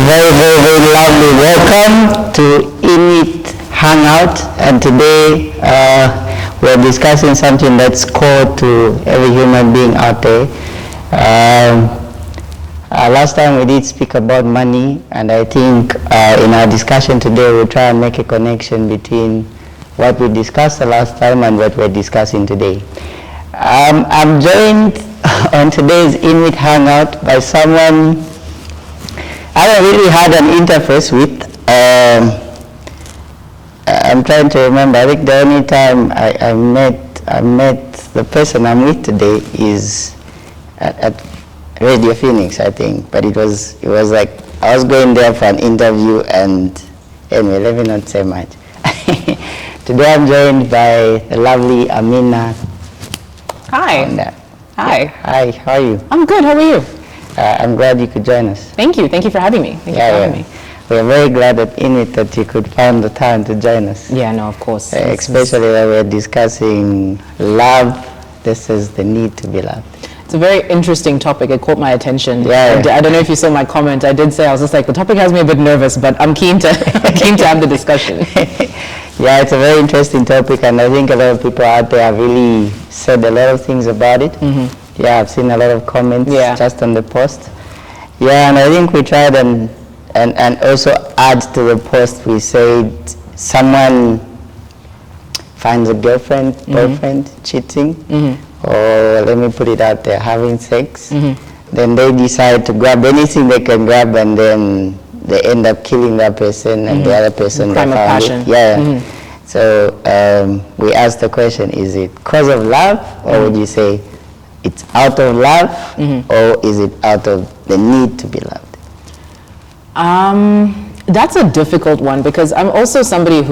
very, very, very lovely welcome to Inwit Hangout, and today we're discussing something that's core to every human being out there. Last time we did speak about money, and I think in our discussion today we'll try and make a connection between what we discussed the last time and what we're discussing today. I'm joined on today's Inwit Hangout by someone I haven't really had an interface with. I'm trying to remember. I think the only time I met the person I'm with today is at Radio Phoenix, I think. But it was like I was going there for an interview, and anyway, let me not say much. Today I'm joined by the lovely Amina Hi. Kaunda. Hi. Yeah. Hi, how are you? I'm good. How are you? I'm glad you could join us. Thank you. Thank you for having me. Thank you for having me. We're very glad at Inwit that you could find the time to join us. Yeah, no, of course. Especially when we're discussing love. This is the need to be loved. It's a very interesting topic. It caught my attention. Yeah. I don't know if you saw my comment. I did say, I was just like, the topic has me a bit nervous, but I'm keen to have the discussion. Yeah, it's a very interesting topic, and I think a lot of people out there have really said a lot of things about it. Mm-hmm. Yeah, I've seen a lot of comments just on the post. Yeah, and I think we tried and also add to the post, we said someone finds a girlfriend, boyfriend, cheating, or let me put it out there, having sex. Then they decide to grab anything they can grab, and then they end up killing that person and the other person. Crime of passion. Yeah. So we asked the question, is it cause of love, or would you say it's out of love, or is it out of the need to be loved? That's a difficult one, because I'm also somebody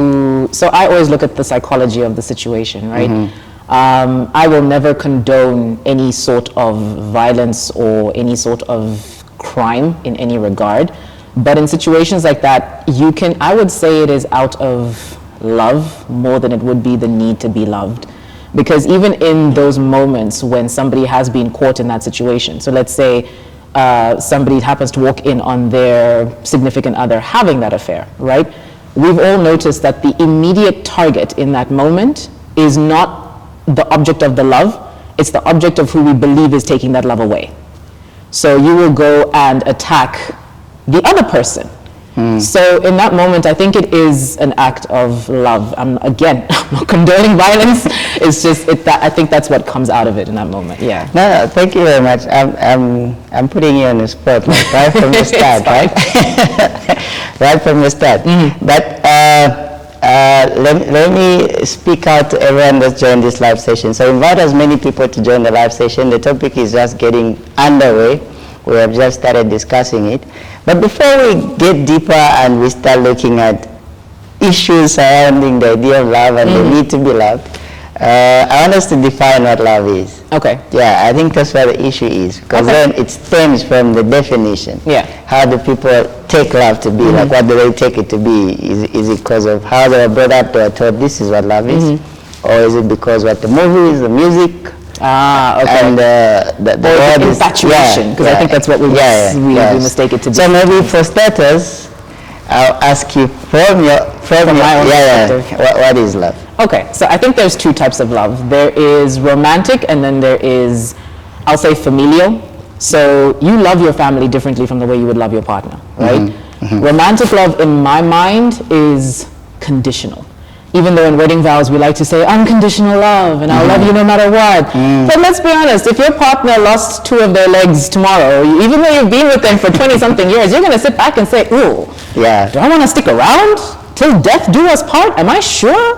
so I always look at the psychology of the situation, right? I will never condone any sort of violence or any sort of crime in any regard. But in situations like that, I would say it is out of love more than it would be the need to be loved. Because even in those moments when somebody has been caught in that situation, so let's say somebody happens to walk in on their significant other having that affair, right? We've all noticed that the immediate target in that moment is not the object of the love, it's the object of who we believe is taking that love away. So you will go and attack the other person. So in that moment, I think it is an act of love. I'm not condoning violence. It's just I think that's what comes out of it in that moment. Yeah. No, thank you very much. I'm putting you on the spot, like, right from the start, right? Right from the start. But let me speak out to everyone that's joined this live session. So invite as many people to join the live session. The topic is just getting underway. We have just started discussing it. But before we get deeper and we start looking at issues surrounding the idea of love and the need to be loved, I want us to define what love is. Okay. Yeah, I think that's where the issue is, because then it stems from the definition. Yeah. How do people take love to be? Like, what do they take it to be? Is it because of how they were brought up, they were told this is what love is? Or is it because what the movies, the music, and the infatuation, because I think that's what we mistake it to be. So maybe for starters, I'll ask you from my own perspective, what is love? Okay, so I think there's two types of love. There is romantic, and then there is, I'll say, familial. So you love your family differently from the way you would love your partner, right? Romantic love, in my mind, is conditional. Even though in wedding vows we like to say unconditional love and I'll love you no matter what. But let's be honest, if your partner lost 2 of their legs tomorrow, even though you've been with them for 20-something years, you're going to sit back and say, ooh, do I want to stick around till death do us part? Am I sure?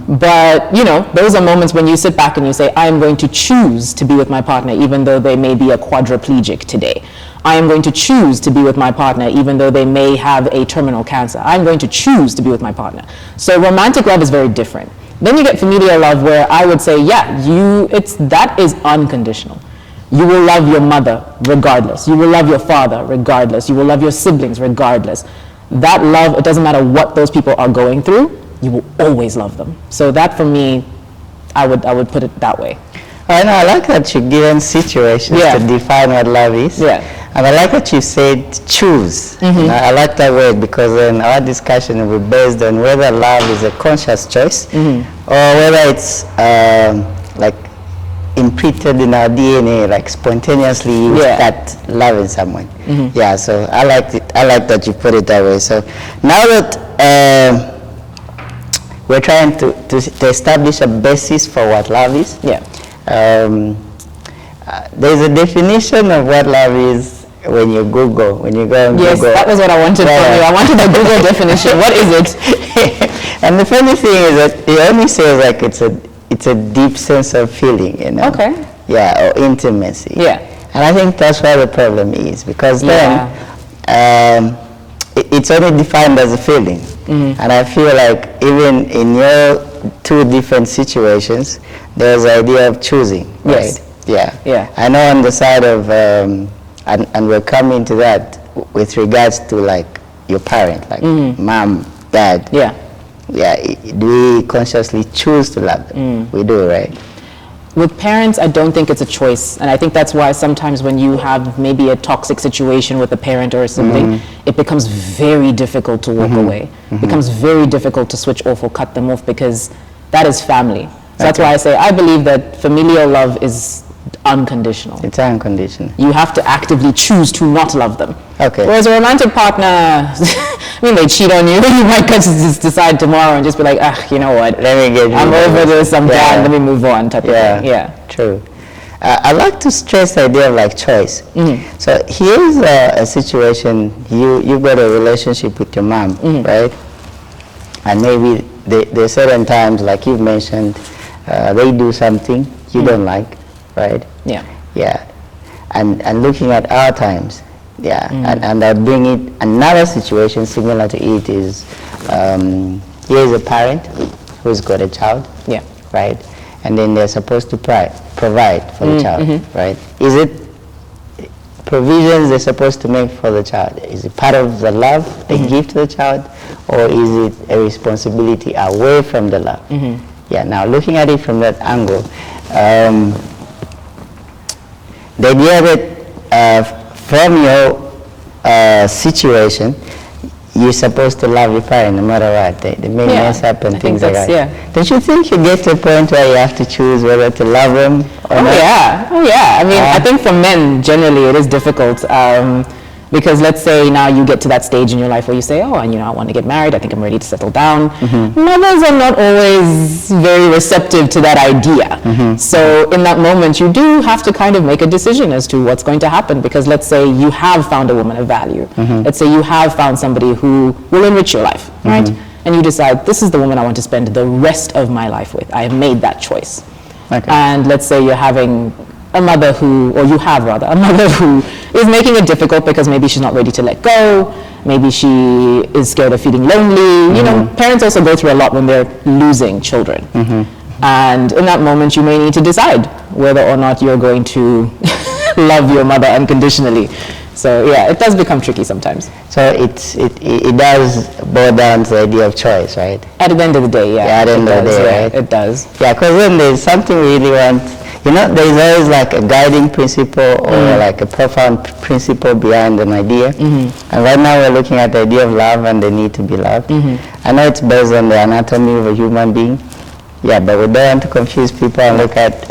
But, those are moments when you sit back and you say, I am going to choose to be with my partner even though they may be a quadriplegic today. I am going to choose to be with my partner even though they may have a terminal cancer. I'm going to choose to be with my partner. So romantic love is very different. Then you get familial love, where I would say, that is unconditional. You will love your mother regardless. You will love your father regardless. You will love your siblings regardless. That love, it doesn't matter what those people are going through, you will always love them. So that, for me, I would put it that way. I know, I like that you're given situations to define what love is. Yeah. And I like that you said choose. I like that word because then our discussion will be based on whether love is a conscious choice or whether it's like imprinted in our DNA, like spontaneously you start loving someone. Yeah, so I like it. I like that you put it that way. So now that we're trying to establish a basis for what love is. Yeah. There's a definition of what love is when you Google, when you go on Yes, Google. that was what I wanted from you. I wanted the Google definition. What is it? And the funny thing is that it only says like it's a deep sense of feeling, you know. Okay. Yeah, or intimacy. Yeah. And I think that's where the problem is, because then it's only defined as a feeling. And I feel like even in your two different situations, there's the idea of choosing, right? Yes. Yeah. Yeah. I know on the side of, and we're coming to that with regards to like your parent, like mom, dad. Yeah. Yeah. Do we consciously choose to love them? We do, right? With parents, I don't think it's a choice. And I think that's why sometimes when you have maybe a toxic situation with a parent or a sibling, it becomes very difficult to walk away. It becomes very difficult to switch off or cut them off, because that is family. So that's why I say I believe that familial love is unconditional. It's unconditional. You have to actively choose to not love them. Okay. Whereas a romantic partner, I mean, they cheat on you. You might just decide tomorrow and just be like, you know what? I'm over this. I'm done. Let me move on. Type of thing. Yeah. True. I like to stress the idea of like choice. So here's a situation. You've got a relationship with your mom, right? And maybe there's certain times, like you've mentioned, they do something you don't like, right? Yeah. Yeah. And looking at our times, and I'll bring it another situation similar to it is here's a parent who's got a child, right? And then they're supposed to provide for the child, right? Is it provisions they're supposed to make for the child? Is it part of the love they give to the child, or is it a responsibility away from the love? Yeah, now looking at it from that angle, the idea that from your situation, you're supposed to love your parent no matter what. They may mess up and things like that. Yeah. Don't you think you get to a point where you have to choose whether to love them or not? Oh yeah. I mean, I think for men, generally, it is difficult. Because let's say now you get to that stage in your life where you say, I want to get married. I think I'm ready to settle down. Mothers are not always very receptive to that idea. So in that moment, you do have to kind of make a decision as to what's going to happen. Because let's say you have found a woman of value. Let's say you have found somebody who will enrich your life, right? And you decide, this is the woman I want to spend the rest of my life with. I have made that choice. And let's say you're having a mother who is making it difficult because maybe she's not ready to let go, maybe she is scared of feeling lonely. You know, parents also go through a lot when they're losing children. And in that moment, you may need to decide whether or not you're going to love your mother unconditionally. So yeah, it does become tricky sometimes. So it does boil down to the idea of choice, right? At the end of the day, at the end of the day, right? It does. Yeah, because when there's something we really want, there's always like a guiding principle or like a profound principle behind an idea. And right now we're looking at the idea of love and the need to be loved. I know it's based on the anatomy of a human being. Yeah, but we don't want to confuse people and look at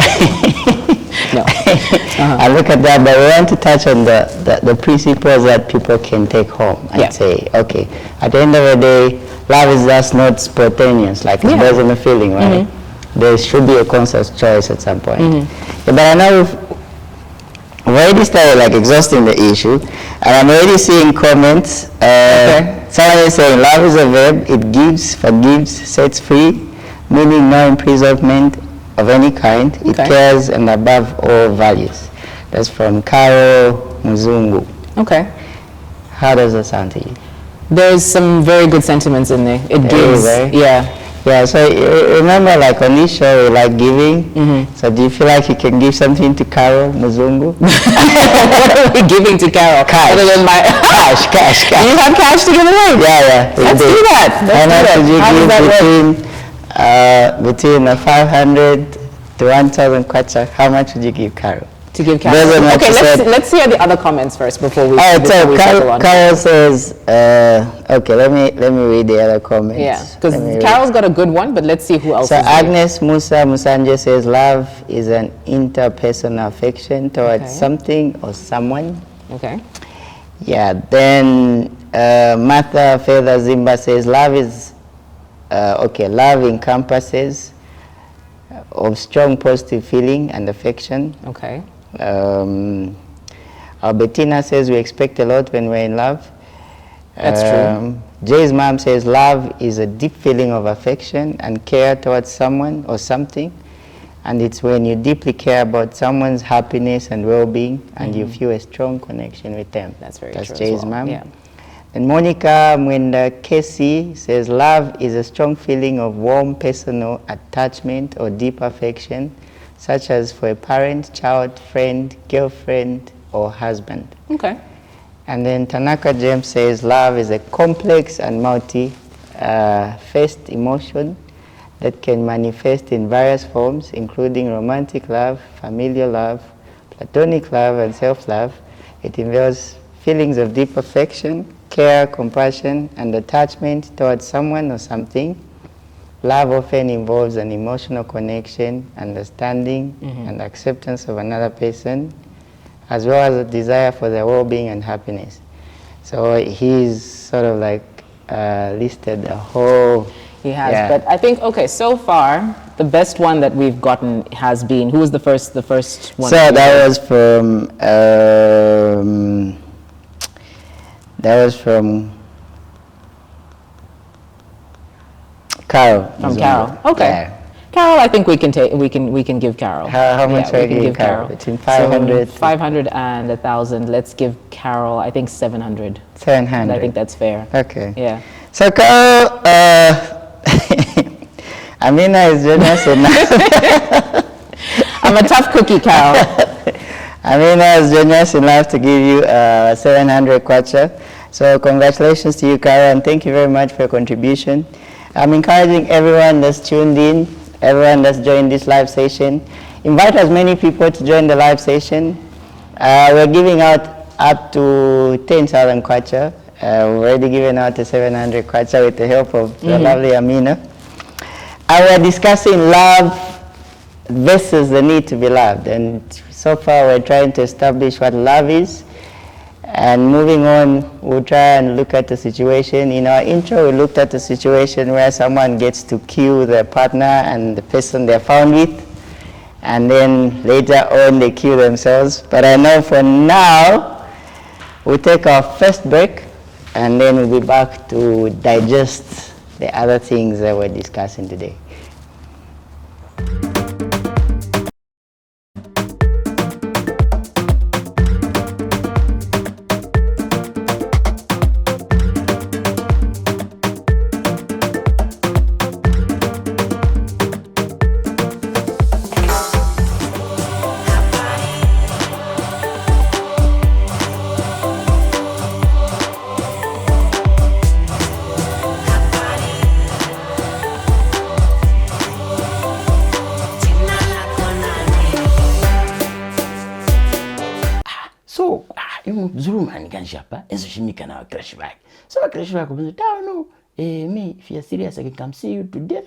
and look at that, but we want to touch on the principles that people can take home and say, okay, at the end of the day, love is just not spontaneous, like it's based on a feeling, right? There should be a conscious choice at some point. Yeah, but I know we've already started like exhausting the issue, and I'm already seeing comments. Someone is saying love is a verb, it gives, forgives, sets free, meaning no imprisonment of any kind. It cares and above all values. That's from Carol Muzungu. Okay. How does that sound to you? There's some very good sentiments in there. It gives, Yeah, so remember, like on this show, we like giving. So do you feel like you can give something to Carol Muzungu? What are we giving to Carol? Cash. Other than my cash. You have cash to give away? Yeah. Let's do that. Between 500 to 1,000 kwacha, how much would you give Carol? To give Carol. Okay, let's hear the other comments first before we. So Carol says, okay, let me read the other comments. Yeah, because Carol's got a good one, but let's see who else. So Agnes Musa Musanje says, love is an interpersonal affection towards something or someone. Okay. Yeah. Then Martha Feather Zimba says, love is love encompasses of strong positive feeling and affection. Okay. Albertina says we expect a lot when we're in love. That's true. Jay's mom says love is a deep feeling of affection and care towards someone or something, and it's when you deeply care about someone's happiness and well-being and you feel a strong connection with them. That's very true. That's Jay's mom. Yeah. And Monica Mwenda Casey says love is a strong feeling of warm personal attachment or deep affection, such as for a parent, child, friend, girlfriend, or husband. Okay. And then Tanaka James says love is a complex and multi-faced emotion that can manifest in various forms, including romantic love, familial love, platonic love, and self-love. It involves feelings of deep affection, care, compassion, and attachment towards someone or something. Love often involves an emotional connection, understanding, and acceptance of another person, as well as a desire for their well-being and happiness. So he's sort of like listed a whole... He has, but I think, okay, so far, the best one that we've gotten has been, who was the first one? So that was from Carol. From Carol. Okay. Yeah. Carol, I think we can give Carol. How much are we giving Carol? Between 500? So 500 and 1,000. Let's give Carol, I think 700. 700. I think that's fair. Okay. Yeah. So Carol, Amina is generous enough. I'm a tough cookie, Carol. Amina is generous enough to give you 700 kwacha. So congratulations to you, Carol, and thank you very much for your contribution. I'm encouraging everyone that's tuned in, everyone that's joined this live session, invite as many people to join the live session. We're giving out up to 10,000 kwacha. We've already given out the 700 kwacha with the help of the lovely Amina. And we're discussing love versus the need to be loved. And so far we're trying to establish what love is. And moving on, we'll try and look at the situation. In our intro, we looked at the situation where someone gets to kill their partner and the person they're found with. And then later on, they kill themselves. But I know for now, we'll take our first break. And then we'll be back to digest the other things that we're discussing today. Zulumani kanjapa ezoshimika na crash back. So crash back was down me if you're serious I can come see you today.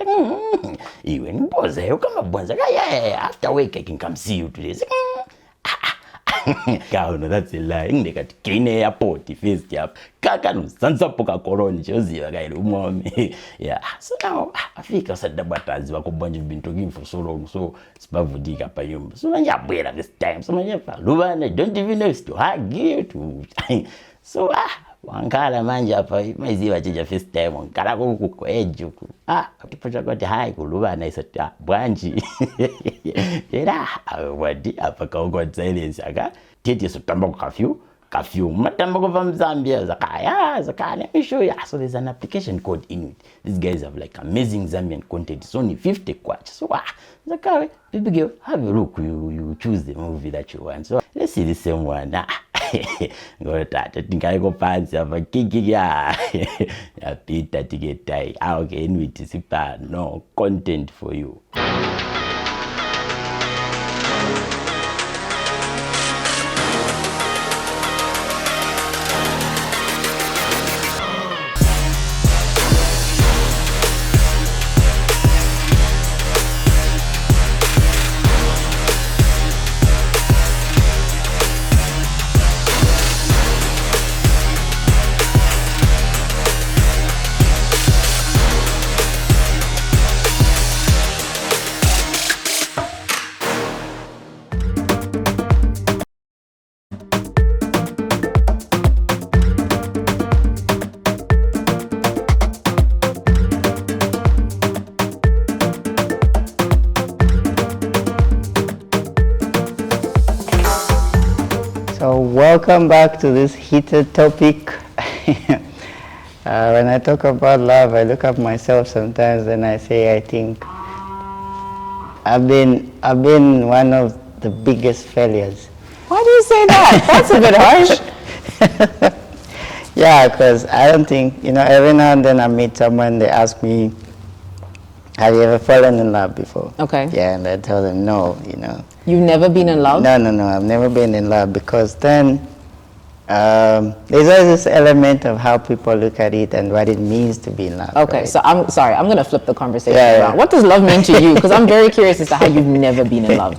Even boza you come bonza. Yeah, after work I can come see you today. Kauna, that's a lie. Ingekati kine airport first yap. Kaka no sansa poka corona choziva kaile umomi. Yeah. So now afika sadabatazi bakubanje we've been talking for so long. So sibavudika pa yumba. So manje abwela this time. So manje falubana don't even know to hug you to. So wankala manje apa maiziva chicha first time wankala kuko ejuku. Akipocha kwati hai kulubana isata bwanji. Era wadi apa kaugwa silence aka tete so tambako curfew matambako from Zambia zaka let me show you. So there's an application called Inwit. These guys have like amazing Zambian content. It's only 50 kwacha. So zaka baby girl have a look, you choose the movie that you want. So let's see the same one. Go tata tingaiko pansi apa kiki ya pita tigetai. Okay, Inwit is no content for you. So welcome back to this heated topic. When I talk about love, I look at myself sometimes and I say, I think I've been one of the biggest failures. Why do you say that? That's a bit harsh. Yeah, because I don't think, every now and then I meet someone, they ask me, have you ever fallen in love before? Okay. Yeah, and I tell them no, You've never been in love? No, I've never been in love, because then there's always this element of how people look at it and what it means to be in love. Okay, right? so I'm sorry, I'm going to flip the conversation Yeah. around. What does love mean to you? Because I'm very curious as to how you've never been in love.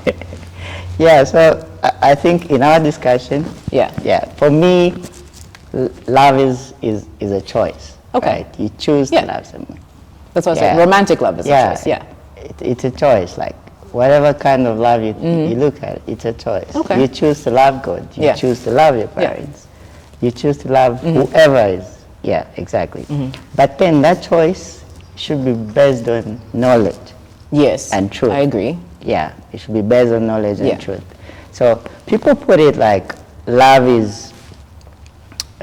Yeah, so I think in our discussion, for me, love is a choice. Okay. Right? You choose to love someone. That's what I said. Romantic love is a choice. Yeah. It's a choice. Like whatever kind of love you look at, it's a choice. Okay. You choose to love God. You choose to love your parents. You choose to love whoever is. Yeah, exactly. But then that choice should be based on knowledge. Yes. And truth. I agree. Yeah, it should be based on knowledge and Yeah. truth. So people put it like love is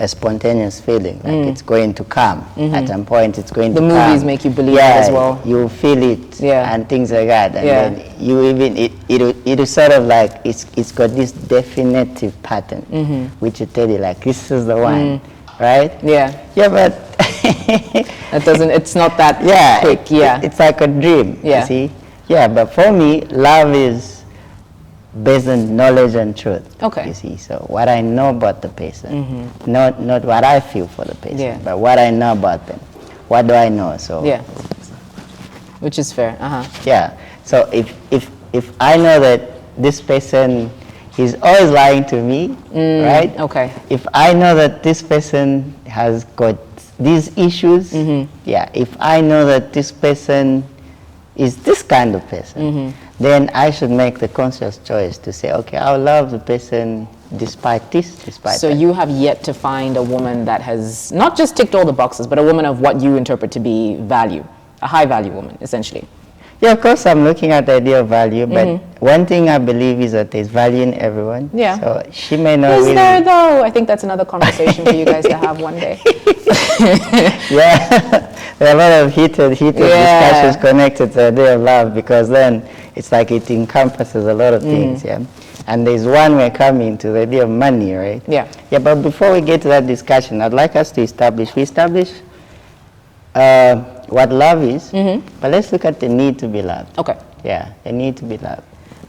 a spontaneous feeling, like it's going to come at some point. It's going to come. The movies make you believe that as well. You feel it and things like that, and then you even it is sort of like it's got this definitive pattern, which will tell you like this is the one, right? Yeah. Yeah, but That doesn't. It's not that quick. it's like a dream. Yeah. You see. Yeah, but for me, love is based on knowledge and truth. Okay. You see, so what I know about the person, not what I feel for the person, but what I know about them. What do I know? So which is fair. yeah. So if I know that this person is always lying to me, right? Okay. If I know that this person has got these issues, if I know that this person is this kind of person, then I should make the conscious choice to say, okay, I'll love the person despite this, despite So that. you have yet to find a woman that has not just ticked all the boxes, but a woman of what you interpret to be value, a high value woman, essentially. Yeah, of course I'm looking at the idea of value, but one thing I believe is that there's value in everyone. Yeah. So she may not Is really... there though? I think that's another conversation for you guys to have one day. Yeah, there are a lot of heated discussions connected to the idea of love, because then it's like it encompasses a lot of things, And there's one we're coming to the idea of money, right? Yeah. Yeah, but before we get to that discussion, I'd like us to establish what love is, but let's look at the need to be loved. Okay. Yeah, the need to be loved.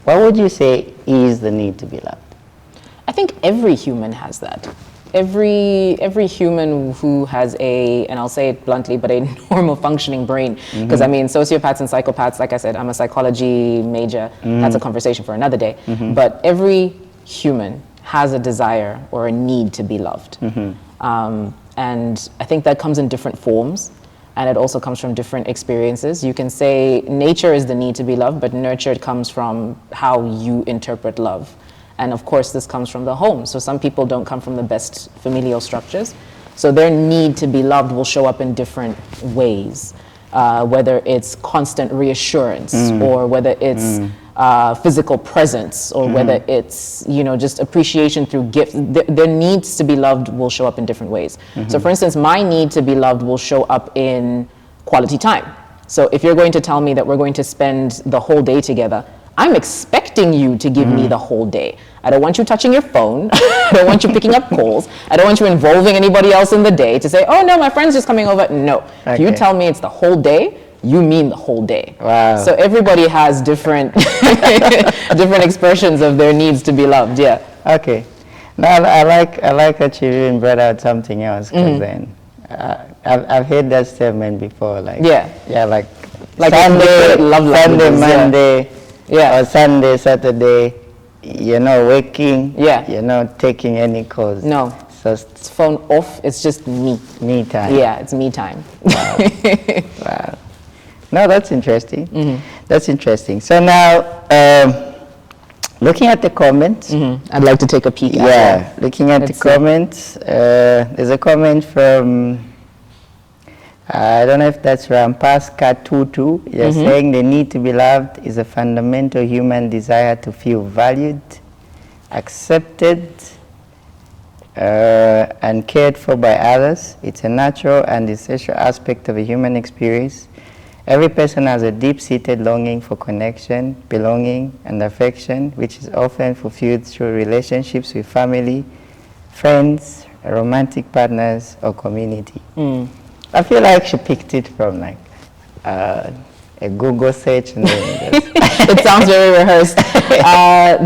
What would you say is the need to be loved? I think every human has that. Every human who has and I'll say it bluntly, but a normal functioning brain, because I mean, sociopaths and psychopaths, like I said, I'm a psychology major, that's a conversation for another day, but every human has a desire or a need to be loved. And I think that comes in different forms, and it also comes from different experiences. You can say nature is the need to be loved, but nurture comes from how you interpret love. And of course, this comes from the home. So some people don't come from the best familial structures. So their need to be loved will show up in different ways, whether it's constant reassurance or whether it's physical presence or whether it's, just appreciation through gifts. Their needs to be loved will show up in different ways. So for instance, my need to be loved will show up in quality time. So if you're going to tell me that we're going to spend the whole day together, I'm expecting you to give me the whole day. I don't want you touching your phone. I don't want you picking up calls. I don't want you involving anybody else in the day to say, oh no, my friend's just coming over. No, if you tell me it's the whole day, you mean the whole day. Wow. So everybody has different different expressions of their needs to be loved. Yeah. Okay. Now I like that you even brought out something else, because then I've heard that statement before. Like like Sunday, love Sunday, languages, Monday, Yeah. or Sunday, Saturday, you're not waking, Yeah. you're not taking any calls. No. So It's phone off. It's just me. me time. Yeah, it's me time. Wow. No, that's interesting. That's interesting. So now, looking at the comments. I'd like to take a peek. Yeah, looking at the comments. There's a comment from, I don't know if that's Rampaska Tutu. You're saying the need to be loved is a fundamental human desire to feel valued, accepted, and cared for by others. It's a natural and essential aspect of a human experience. Every person has a deep-seated longing for connection, belonging, and affection, which is often fulfilled through relationships with family, friends, romantic partners, or community. I feel like she picked it from like a Google search. And then it sounds very rehearsed.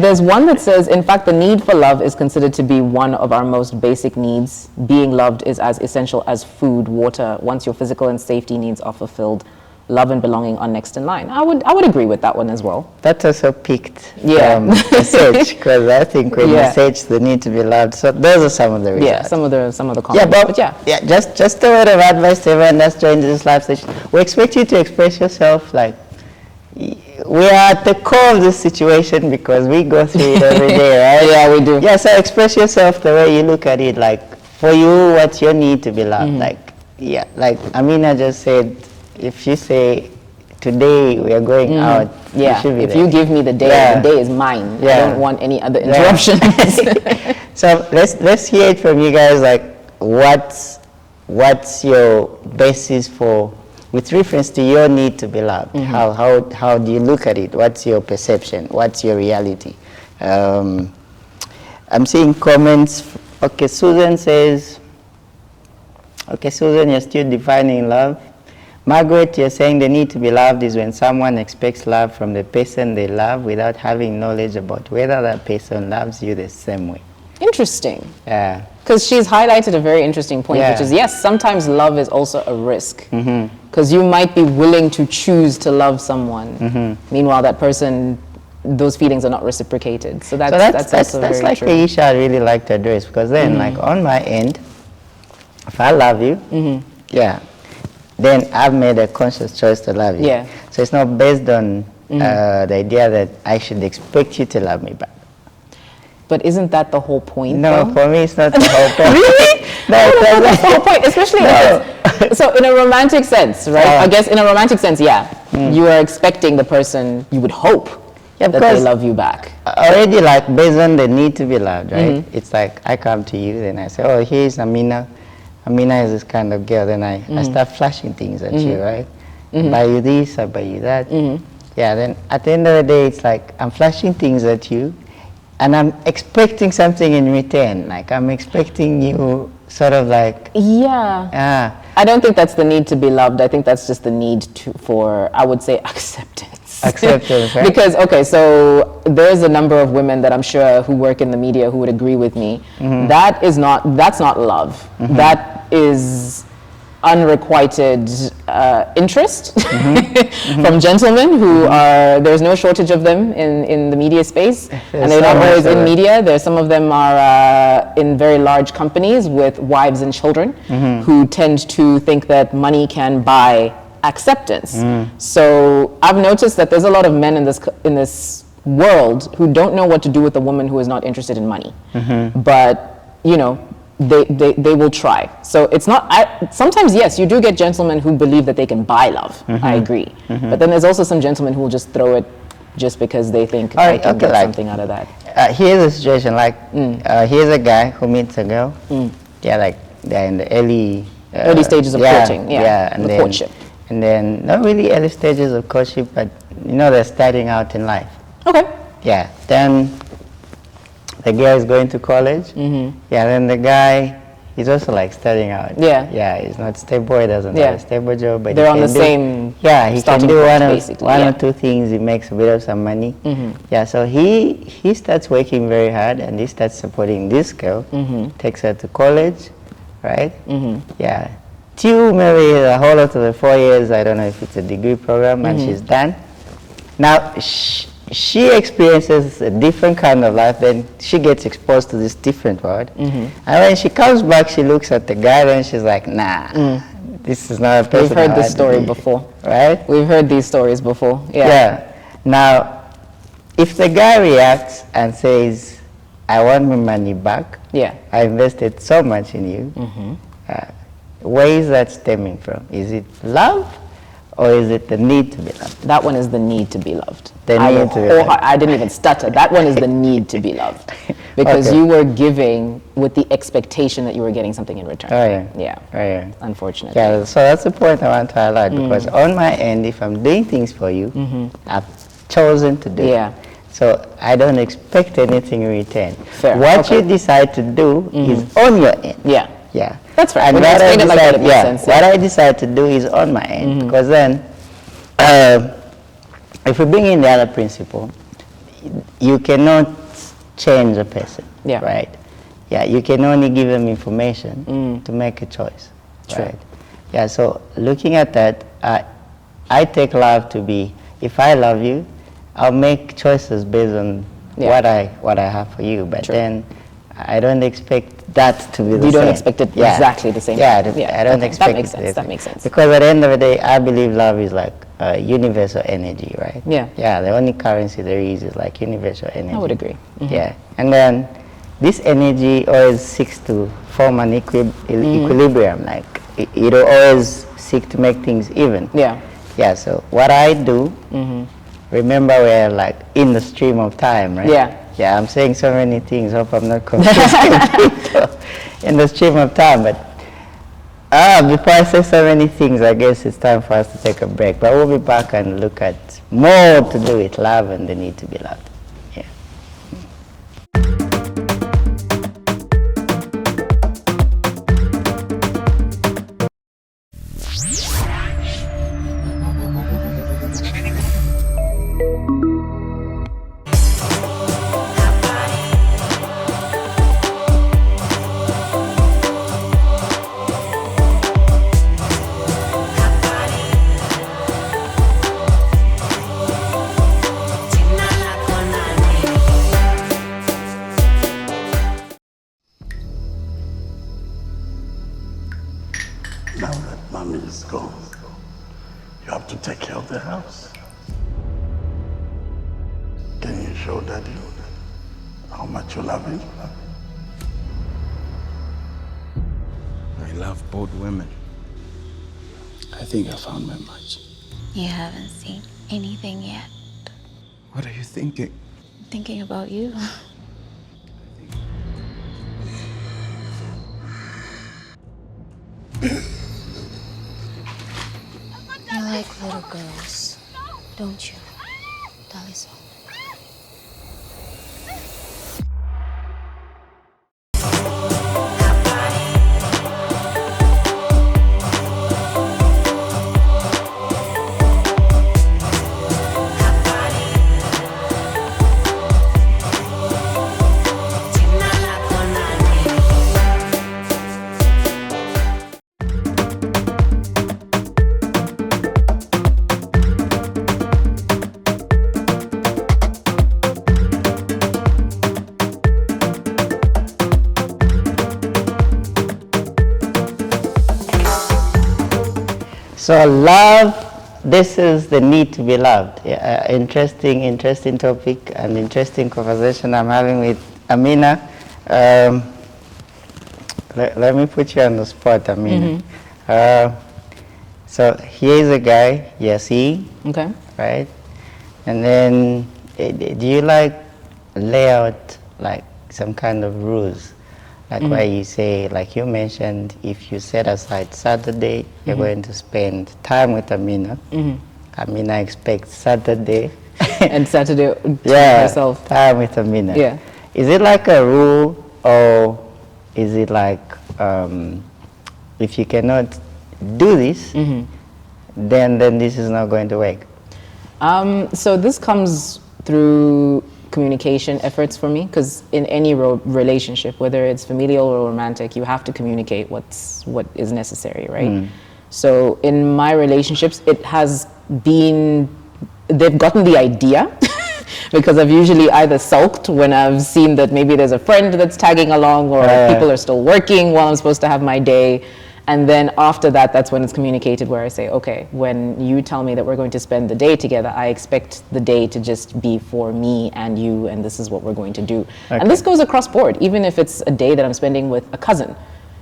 There's one that says, in fact, the need for love is considered to be one of our most basic needs. Being loved is as essential as food, water. Once your physical and safety needs are fulfilled, love and belonging are next in line. I would agree with that one as well. That also picked the search, because I think when you search the need to be loved, so those are some of the results. Yeah, some of the comments. Yeah, but just a word of advice to everyone that's joined this live session. We expect you to express yourself. Like, we are at the core of this situation because we go through it every day, right? Yeah, we do. Yeah, so express yourself the way you look at it. Like, for you, what's your need to be loved? Like Amina just said, if you say, today we are going out, you should be if there. you give me the day is mine. I don't want any other interruptions. So let's hear it from you guys. Like, what's your basis for, with reference to your need to be loved? How do you look at it? What's your perception? What's your reality? I'm seeing comments. Okay, Susan says, okay, Susan, you're still defining love. Margaret, you're saying the need to be loved is when someone expects love from the person they love without having knowledge about whether that person loves you the same way. Interesting. Yeah. Because she's highlighted a very interesting point, which is, yes, sometimes love is also a risk. Because you might be willing to choose to love someone. Meanwhile, that person, those feelings are not reciprocated. So that's also very like true. the issue I'd really like to address, because then, like, on my end, if I love you, then I've made a conscious choice to love you. Yeah. So it's not based on the idea that I should expect you to love me back. But isn't that the whole point? No, though? for me it's not the whole point. Really? No, that's the whole point, especially so in a romantic sense, right? I guess in a romantic sense, you are expecting the person, you would hope that they love you back. Already, like, based on the need to be loved, right? It's like I come to you, then I say, oh, here's Amina. Amina is this kind of girl. Then I start flashing things at you, right? I buy you this, I buy you that. Yeah, then at the end of the day, it's like I'm flashing things at you, and I'm expecting something in return. Like, I'm expecting you sort of like... Yeah. I don't think that's the need to be loved. I think that's just the need for, I would say, acceptance. Acceptance, right? Because, okay, so there's a number of women that I'm sure who work in the media who would agree with me. That's not love. That is unrequited interest from gentlemen who are, there's no shortage of them in the media space, and they're not always in media. Some of them are in very large companies with wives and children who tend to think that money can buy acceptance. So I've noticed that there's a lot of men in this world who don't know what to do with a woman who is not interested in money. But, you know, they will try. So it's not, sometimes, yes, you do get gentlemen who believe that they can buy love. I agree. But then there's also some gentlemen who will just throw it just because they think I can get something out of that. Here's a situation, like, here's a guy who meets a girl. Yeah, like, they're in the early stages of courting. And the courtship. And then, not really early stages of courtship, but, you know, they're starting out in life. Okay. Yeah, then the girl is going to college. Yeah, then the guy, he's also like starting out. Yeah, he's not stable, he doesn't have a stable job. But they're on the same he can do one or two things, he makes a bit of some money. Yeah, so he starts working very hard, and he starts supporting this girl, takes her to college, right? Yeah, till maybe a whole lot of the 4 years, I don't know if it's a degree program, and she's done. Now, she experiences a different kind of life, then she gets exposed to this different world. And when she comes back, she looks at the guy and she's like, nah, this is not a person. We've heard this story before. Right? We've heard these stories before. Yeah. Now, if the guy reacts and says, I want my money back, I invested so much in you, where is that stemming from? Is it love? or is it the need to be loved? That one is the need to be loved. The need to be loved. I didn't even stutter. That one is the need to be loved. Because Okay. you were giving with the expectation that you were getting something in return. Oh yeah. Yeah. Oh yeah. Unfortunately. Yeah, so that's the point I want to highlight, because on my end, if I'm doing things for you, I've chosen to do Yeah. it. So I don't expect anything in return. Fair. What Okay. you decide to do is on your end. Yeah. Yeah. That's right. And When you what I explain it like that, decide, it makes sense, what yeah. I decide to do is on my end, because then, if we bring in the other principle, you cannot change a person, Yeah. right? Yeah, you can only give them information to make a choice, True. right? Yeah, so looking at that, I take love to be, if I love you, I'll make choices based on what I have for you, but True. then I don't expect that to be the same. You don't expect it exactly the same. Yeah, Yeah, I don't okay. expect That makes it sense, the that same. makes sense. Because at the end of the day, I believe love is like universal energy, right? Yeah. Yeah, the only currency there is like universal energy. I would agree. Yeah, and then this energy always seeks to form an equilibrium, like it'll always seek to make things even. Yeah. Yeah, so what I do, remember we're like in the stream of time, right? Yeah. Yeah, I'm saying so many things, hope I'm not confusing people in the stream of time, but before I say so many things, I guess it's time for us to take a break, but we'll be back and look at more to do with love and the need to be loved. Yeah. Now that mommy is gone, you have to take care of the house. Can you show daddy how much you love him? I love both women. I think I found my match. You haven't seen anything yet. What are you thinking? I'm thinking about you. You like little girls, don't you, Daliso? So love, this is the need to be loved. Yeah, interesting topic and interesting conversation I'm having with Amina. Let me put you on the spot, Amina. So here's a guy you're seeing, Okay. right? And then do you like lay out like some kind of rules? Like where you say, like you mentioned, if you set aside Saturday, you're going to spend time with Amina. Amina expects Saturday. And Saturday to Yeah, herself. time with Amina. Yeah. Is it like a rule, or is it like if you cannot do this, then this is not going to work? So this comes through communication efforts for me, because in any relationship, whether it's familial or romantic, you have to communicate what is necessary, right? So in my relationships, it has been, they've gotten the idea because I've usually either sulked when I've seen that maybe there's a friend that's tagging along, or people are still working while I'm supposed to have my day. And then after that, that's when it's communicated, where I say, okay, when you tell me that we're going to spend the day together, I expect the day to just be for me and you, and this is what we're going to do. Okay. And this goes across board, even if it's a day that I'm spending with a cousin.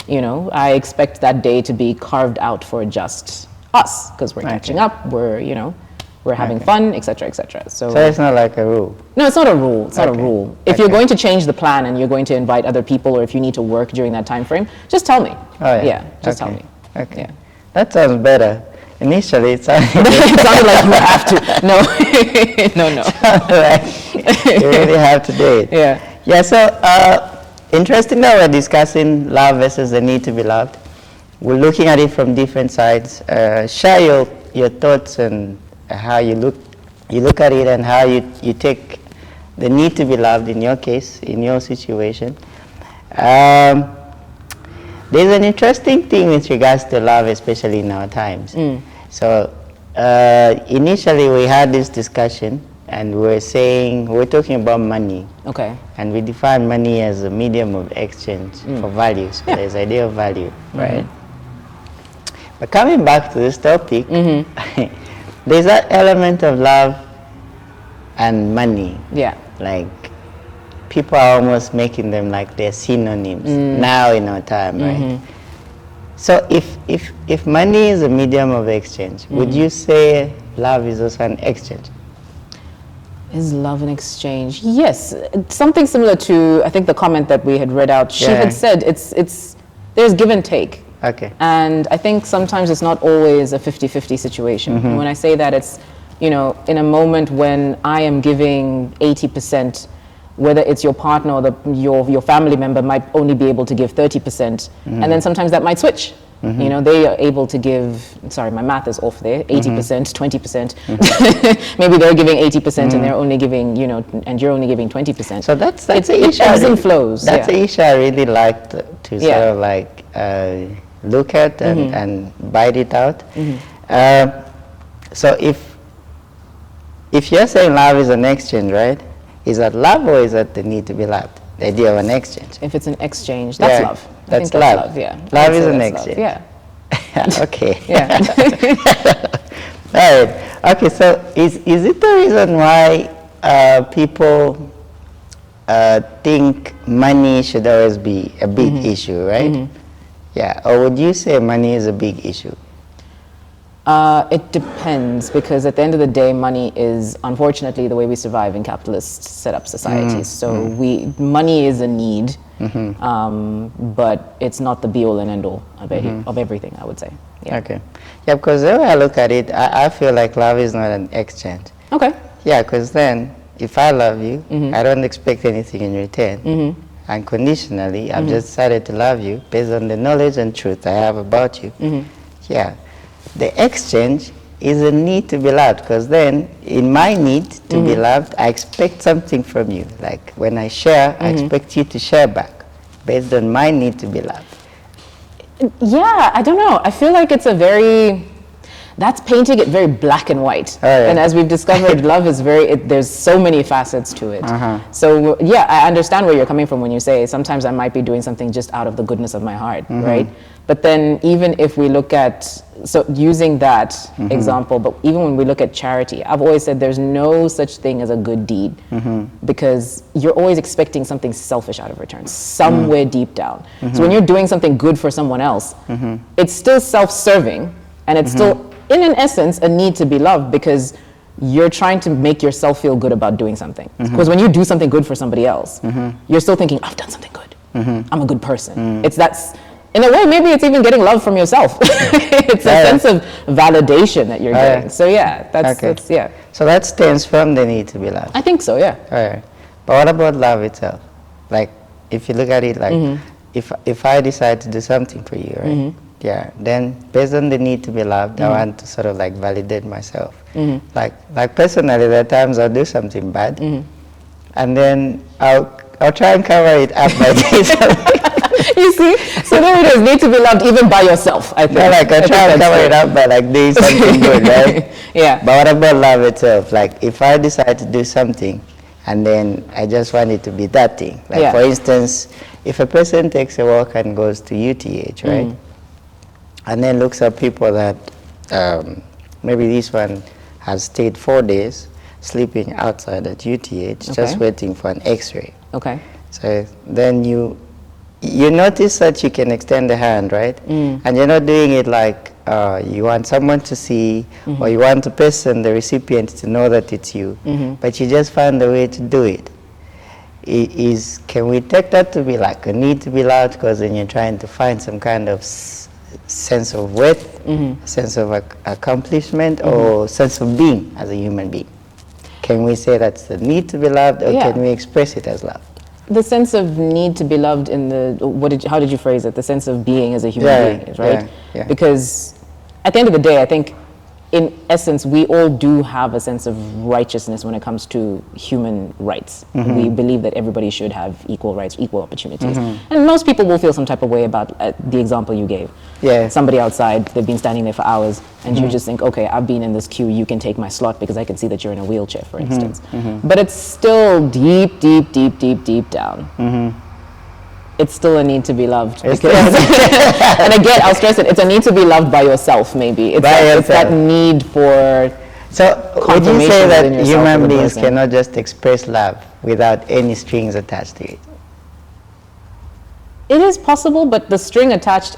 You know, I expect that day to be carved out for just us because we're catching up, we're having fun, etc., etc. So it's not like a rule. No, it's not a rule. It's not a rule. If you're going to change the plan and you're going to invite other people, or if you need to work during that time frame, just tell me. Oh, yeah. Just tell me. Okay. Yeah. That sounds better. Initially, it sounded It sounded like you have to. No. like you really have to do it. Yeah. Yeah, so interesting that we're discussing love versus the need to be loved. We're looking at it from different sides. Share your thoughts and how you look at it and how you take the need to be loved in your case, in your situation. There's an interesting thing with regards to love, especially in our times. So initially we had this discussion and we're talking about money. Okay. And we define money as a medium of exchange for values. Yeah. There's idea of value, right? But coming back to this topic, there's that element of love and money. Yeah. Like people are almost making them like they're synonyms now in our time, right? So if money is a medium of exchange, would you say love is also an exchange? Is love an exchange? Yes, something similar to I think the comment that we had read out. She had said it's there's give and take. Okay. And I think sometimes it's not always a 50-50 situation. And when I say that, it's in a moment when I am giving 80%, whether it's your partner or your family member might only be able to give 30%, and then sometimes that might switch. They are able to give, sorry, my math is off there, 80%, 20%. Maybe they're giving 80% and they're only giving, and you're only giving 20%. So that's the issue. It ebbs and flows. That's the issue I really like to sort of like look at and bite it out. So if you're saying love is an exchange, right? Is that love or is that the need to be loved? The idea of an exchange. If it's an exchange, that's love. That's love. Yeah. Love is an exchange. Yeah. Okay. Yeah. All right. Okay. So is it the reason why people think money should always be a big issue, right? Yeah. Or would you say money is a big issue? It depends, because at the end of the day, money is unfortunately the way we survive in capitalist setup societies. So money is a need, but it's not the be-all and end-all of everything, I would say. Yeah. Okay. Yeah, because the way I look at it, I feel like love is not an exchange. Okay. Yeah, because then if I love you, I don't expect anything in return. Unconditionally, I've just decided to love you based on the knowledge and truth I have about you. Yeah. The exchange is a need to be loved, because then in my need to be loved, I expect something from you. Like when I share, I expect you to share back based on my need to be loved. Yeah, I don't know. I feel like that's painting it very black and white. Oh, yeah. And as we've discovered, love is there's so many facets to it. So yeah, I understand where you're coming from when you say sometimes I might be doing something just out of the goodness of my heart, right? But then even if we look at, so using that example, but even when we look at charity, I've always said there's no such thing as a good deed, because you're always expecting something selfish out of return, somewhere deep down. So when you're doing something good for someone else, it's still self-serving, and it's still, in an essence, a need to be loved, because you're trying to make yourself feel good about doing something. Because when you do something good for somebody else, you're still thinking, I've done something good. I'm a good person. In a way, maybe it's even getting love from yourself. It's a sense of validation that you're getting. So yeah, that's yeah. So that stems from the need to be loved. I think so, yeah. All right. But what about love itself? Like, if you look at it like, if I decide to do something for you, right? Yeah, then based on the need to be loved, I want to sort of like validate myself. Like personally, there are times I'll do something bad, and then I'll try and cover it up by doing something. You see? So there it is, need to be loved even by yourself, I think. Yeah, like I try and cover it up by like doing something good, right? Yeah. But what about love itself? Like if I decide to do something and then I just want it to be that thing. Like for instance, if a person takes a walk and goes to UTH, right? And then looks at people that maybe this one has stayed 4 days sleeping outside at UTH, just waiting for an X-ray. Okay. So then you notice that you can extend the hand, right? And you're not doing it like you want someone to see, or you want the person, the recipient, to know that it's you, but you just find a way to do it. Can we take that to be like a need to be loved, because then you're trying to find some kind of sense of worth, sense of accomplishment, or sense of being as a human being? Can we say that's the need to be loved, or can we express it as love? The sense of need to be loved in the, how did you phrase it? The sense of being as a human being, right? Yeah. Because at the end of the day, I think in essence, we all do have a sense of righteousness when it comes to human rights. We believe that everybody should have equal rights, equal opportunities. And most people will feel some type of way about the example you gave. Yeah. Somebody outside, they've been standing there for hours, and you just think, okay, I've been in this queue, you can take my slot because I can see that you're in a wheelchair, for instance. But it's still deep, deep, deep, deep, deep down. It's still a need to be loved. And again, I'll stress it, it's a need to be loved by yourself, maybe. It's that need for would you say that human beings cannot just express love without any strings attached to it? It is possible, but the string attached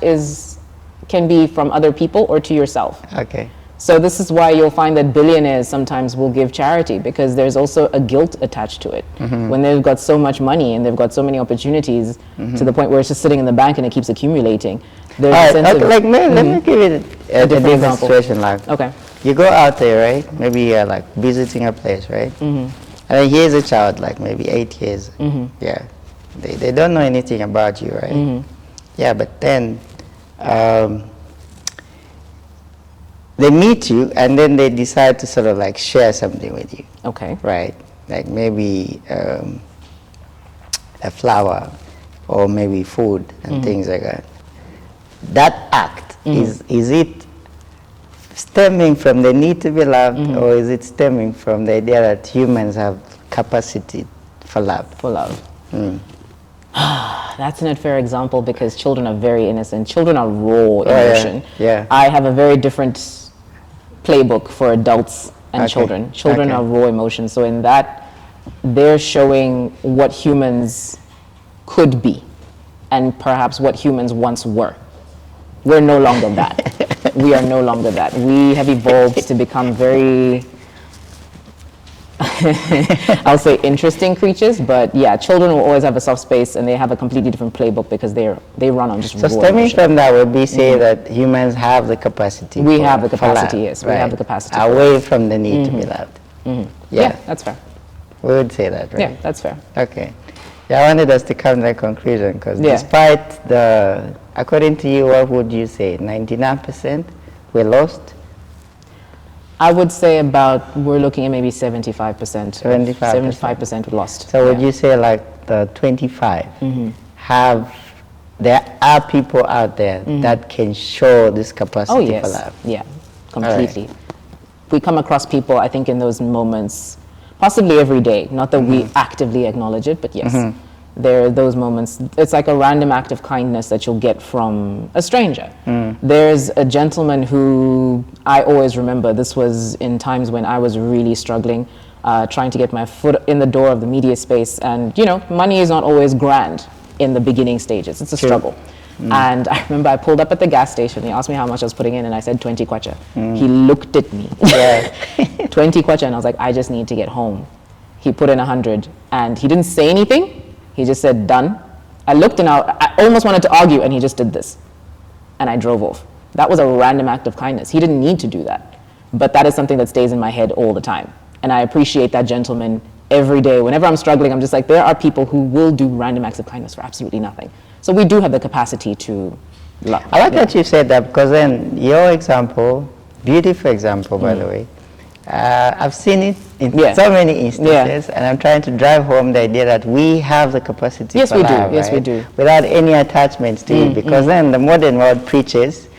can be from other people or to yourself. Okay. So this is why you'll find that billionaires sometimes will give charity, because there's also a guilt attached to it. When they've got so much money and they've got so many opportunities to the point where it's just sitting in the bank and it keeps accumulating. There's a sense of, let me give it a different example. situation. Like, okay. You go out there, right? Maybe you're like visiting a place, right? And then here's a child, like maybe 8 years. Yeah. They don't know anything about you, right? Yeah, but then they meet you, and then they decide to sort of like share something with you. Okay. Right. Like maybe a flower, or maybe food and things like that. That act, is it stemming from the need to be loved, or is it stemming from the idea that humans have capacity for love? For love. That's an unfair example, because children are very innocent. Children are raw emotion. Yeah. I have a very different playbook for adults and children. Children are raw emotions. So in that, they're showing what humans could be, and perhaps what humans once were. We're no longer that. We are no longer that. We have evolved to become very, I'll say, interesting creatures, but yeah, children will always have a soft space, and they have a completely different playbook because they run on just raw stemming emotion. from that, would we say that humans have the capacity? We have the capacity, yes. Right. We have the capacity. Away from the need to be loved. Yeah, that's fair. We would say that, right? Yeah, that's fair. Okay. Yeah, I wanted us to come to that conclusion, because despite according to you, what would you say? 99% we're lost? I would say we're looking at maybe 75%. 75% lost. So would you say like the 25 there are people out there that can show this capacity for love? Yeah, completely. Right. We come across people, I think, in those moments, possibly every day, not that we actively acknowledge it, but yes, there are those moments. It's like a random act of kindness that you'll get from a stranger. There's a gentleman who I always remember. This was in times when I was really struggling, trying to get my foot in the door of the media space. And, you know, money is not always grand in the beginning stages. It's a struggle. And I remember I pulled up at the gas station. He asked me how much I was putting in, and I said 20 kwacha. He looked at me. 20 kwacha, and I was like, I just need to get home. He put in 100, and he didn't say anything. He just said, done. I looked, and I almost wanted to argue, and he just did this. And I drove off. That was a random act of kindness. He didn't need to do that. But that is something that stays in my head all the time. And I appreciate that gentleman every day. Whenever I'm struggling, I'm just like, there are people who will do random acts of kindness for absolutely nothing. So we do have the capacity to love. I like that you said that, because then your example, beautiful example, by the way, I've seen it in so many instances, and I'm trying to drive home the idea that we have the capacity for love, Yes, we do. Without any attachments to it, because then the modern world preaches,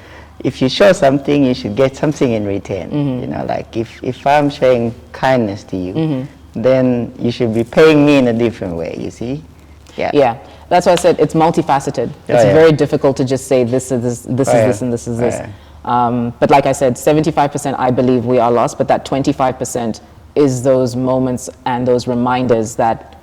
if you show something, you should get something in return. You know, like if I'm showing kindness to you, then you should be paying me in a different way, you see? Yeah. That's why I said it's multifaceted. It's very difficult to just say this is this and this is this. But like I said, 75% I believe we are lost, but that 25% is those moments and those reminders that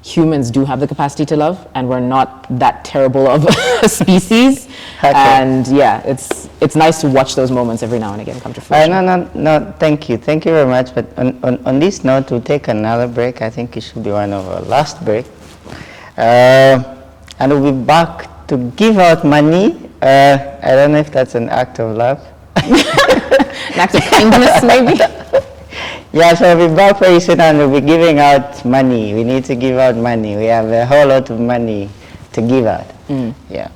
humans do have the capacity to love, and we're not that terrible of a species. Okay. And yeah, it's nice to watch those moments every now and again come to fruition. No, thank you very much. But on this note, we'll take another break. I think it should be one of our last break. And we'll be back to give out money. I don't know if that's an act of love. An act of kindness, maybe? Yeah, so we'll be back very soon and we'll be giving out money. We need to give out money. We have a whole lot of money to give out. Yeah.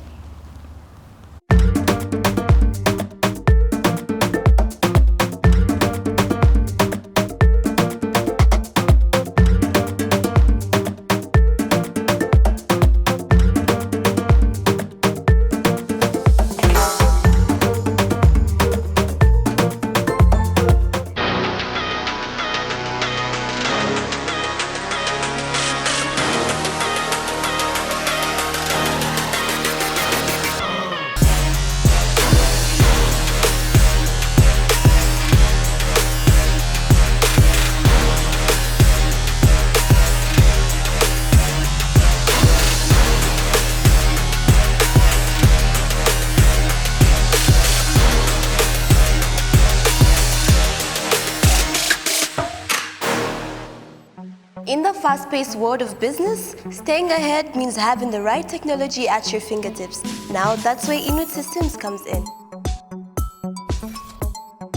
In the fast-paced world of business, staying ahead means having the right technology at your fingertips. Now that's where Inwit Systems comes in.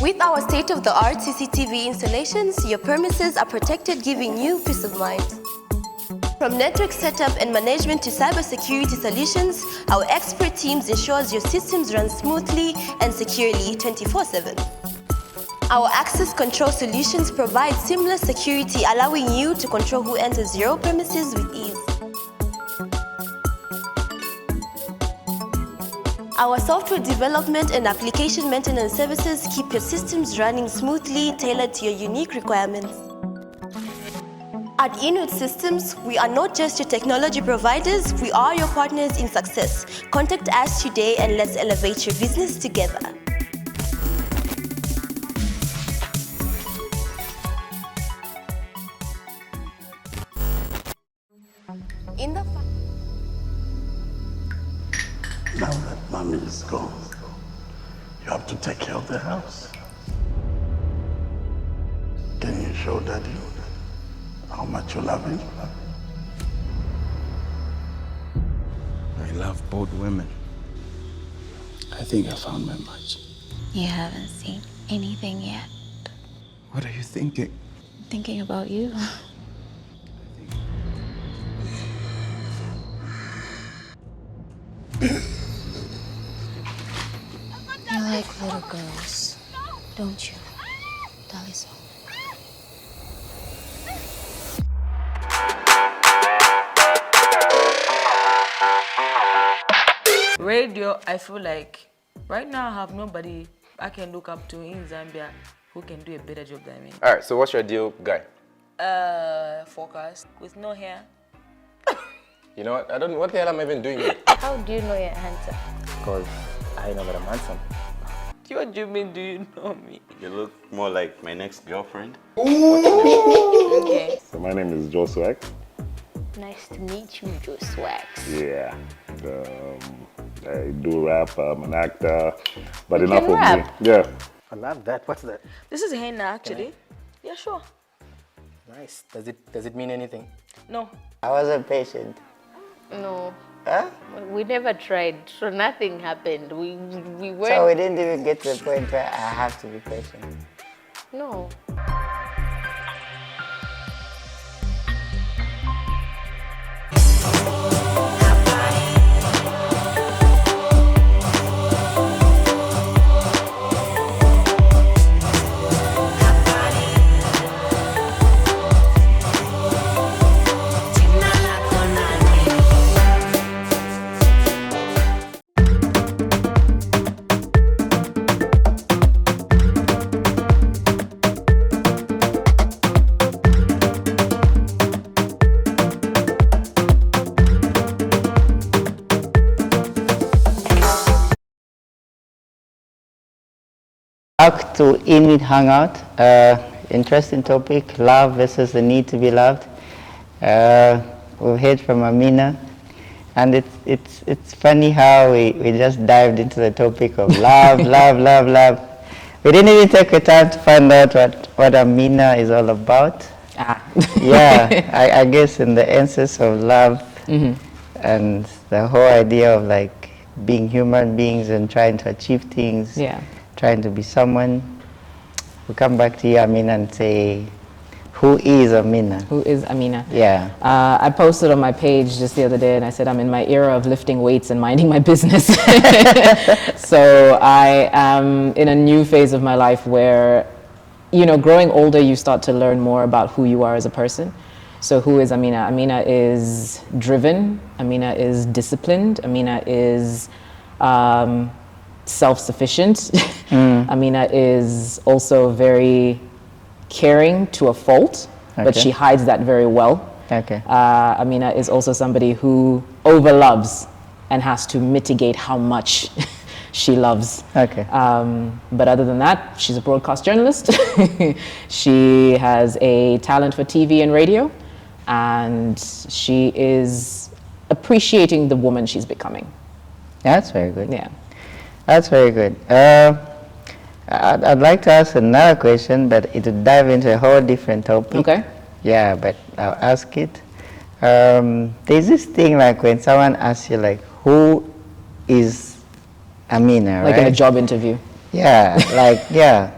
With our state-of-the-art CCTV installations, your premises are protected, giving you peace of mind. From network setup and management to cybersecurity solutions, our expert teams ensures your systems run smoothly and securely 24/7. Our access control solutions provide seamless security, allowing you to control who enters your premises with ease. Our software development and application maintenance services keep your systems running smoothly, tailored to your unique requirements. At Inwit Systems, we are not just your technology providers, we are your partners in success. Contact us today and let's elevate your business together. Now that mommy is gone, you have to take care of the house. Can you show daddy how much you love him? I love both women. I think I found my match. You haven't seen anything yet. What are you thinking? Thinking about you. You like little girls, don't you, Daliso? Radio, I feel like right now I have nobody I can look up to in Zambia who can do a better job than me. All right, so what's your deal, guy? Forecast with no hair. You know what? What the hell am I even doing here? How do you know you're handsome? Because I know that I'm handsome. What do you mean, do you know me? You look more like my next girlfriend. Okay. So my name is Joe Swag. Nice to meet you, Joe Swags. Yeah. I do rap, I'm an actor, but You enough can of rap? me. Yeah. I love that. What's that? This is henna actually. Yeah, sure. Nice. Does it mean anything? No. I wasn't patient. No, Huh? we never tried, so nothing happened. We weren't. So we didn't even get to the point where I have to be patient. No. Back to Inwit Hangout. Interesting topic, love versus the need to be loved. we've heard from Amina, and it's funny how we just dived into the topic of love, love. We didn't even take the time to find out what Amina is all about. Yeah, I guess in the essence of love and the whole idea of like being human beings and trying to achieve things, trying to be someone. We'll come back to you, Amina, and say, who is Amina? Who is Amina? Yeah. I posted on my page just the other day and I said I'm in my era of lifting weights and minding my business. So I am in a new phase of my life where, you know, growing older, you start to learn more about who you are as a person. So who is Amina? Amina is driven. Amina is disciplined. Amina is self-sufficient. Amina is also very caring to a fault, but she hides that very well. Amina is also somebody who overloves and has to mitigate how much she loves. But other than that, she's a broadcast journalist. She has a talent for TV and radio, and she is appreciating the woman she's becoming. That's very good. Yeah. That's very good. I'd like to ask another question, but it would dive into a whole different topic. Okay. Yeah, but I'll ask it. There's this thing like when someone asks you like, who is Amina, like right? in a job interview. Yeah, like, yeah.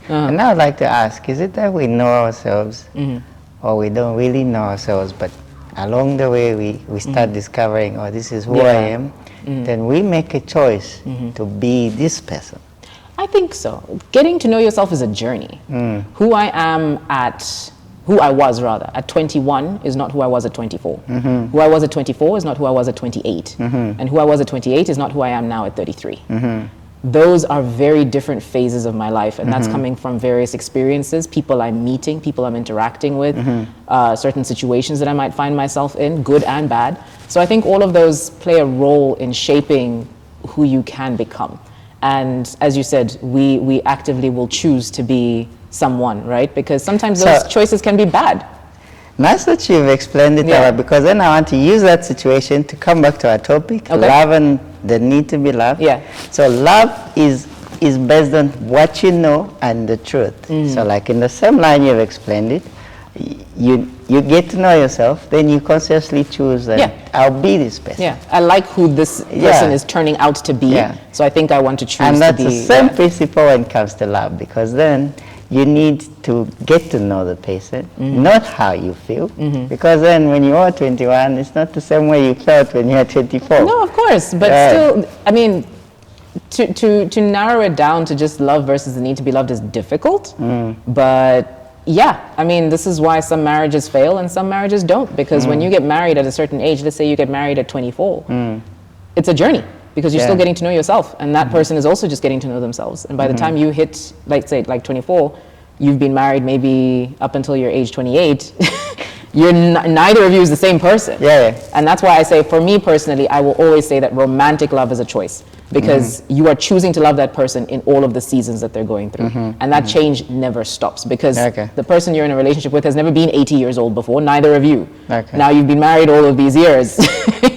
And I'd like to ask, is it that we know ourselves or we don't really know ourselves, but along the way we start discovering, oh, this is who I am, then we make a choice to be this person? I think so. Getting to know yourself is a journey. Who I am who I was rather, at 21 is not who I was at 24. Who I was at 24 is not who I was at 28. And who I was at 28 is not who I am now at 33. Those are very different phases of my life, and that's coming from various experiences, people I'm meeting, people I'm interacting with, certain situations that I might find myself in, good and bad. So I think all of those play a role in shaping who you can become. And as you said, we actively will choose to be someone, right? Because sometimes those choices can be bad. Nice that you've explained it, because then I want to use that situation to come back to our topic, love and the need to be loved. So love is based on what you know and the truth. So like in the same line you've explained it, you get to know yourself, then you consciously choose that I'll be this person. I like who this person is turning out to be, so I think I want to choose and that's to be. the same principle when it comes to love, because then you need to get to know the person, not how you feel, because then when you are 21, it's not the same way you felt when you were 24. No, of course, but still, I mean, to narrow it down to just love versus the need to be loved is difficult, but yeah, I mean, this is why some marriages fail and some marriages don't, because when you get married at a certain age, let's say you get married at 24, it's a journey, because you're still getting to know yourself, and that person is also just getting to know themselves. And by the time you hit, like say, like 24, you've been married maybe up until your age 28, neither of you is the same person. And that's why I say, for me personally, I will always say that romantic love is a choice, because you are choosing to love that person in all of the seasons that they're going through. And that change never stops, because the person you're in a relationship with has never been 80 years old before, neither of you. Now you've been married all of these years.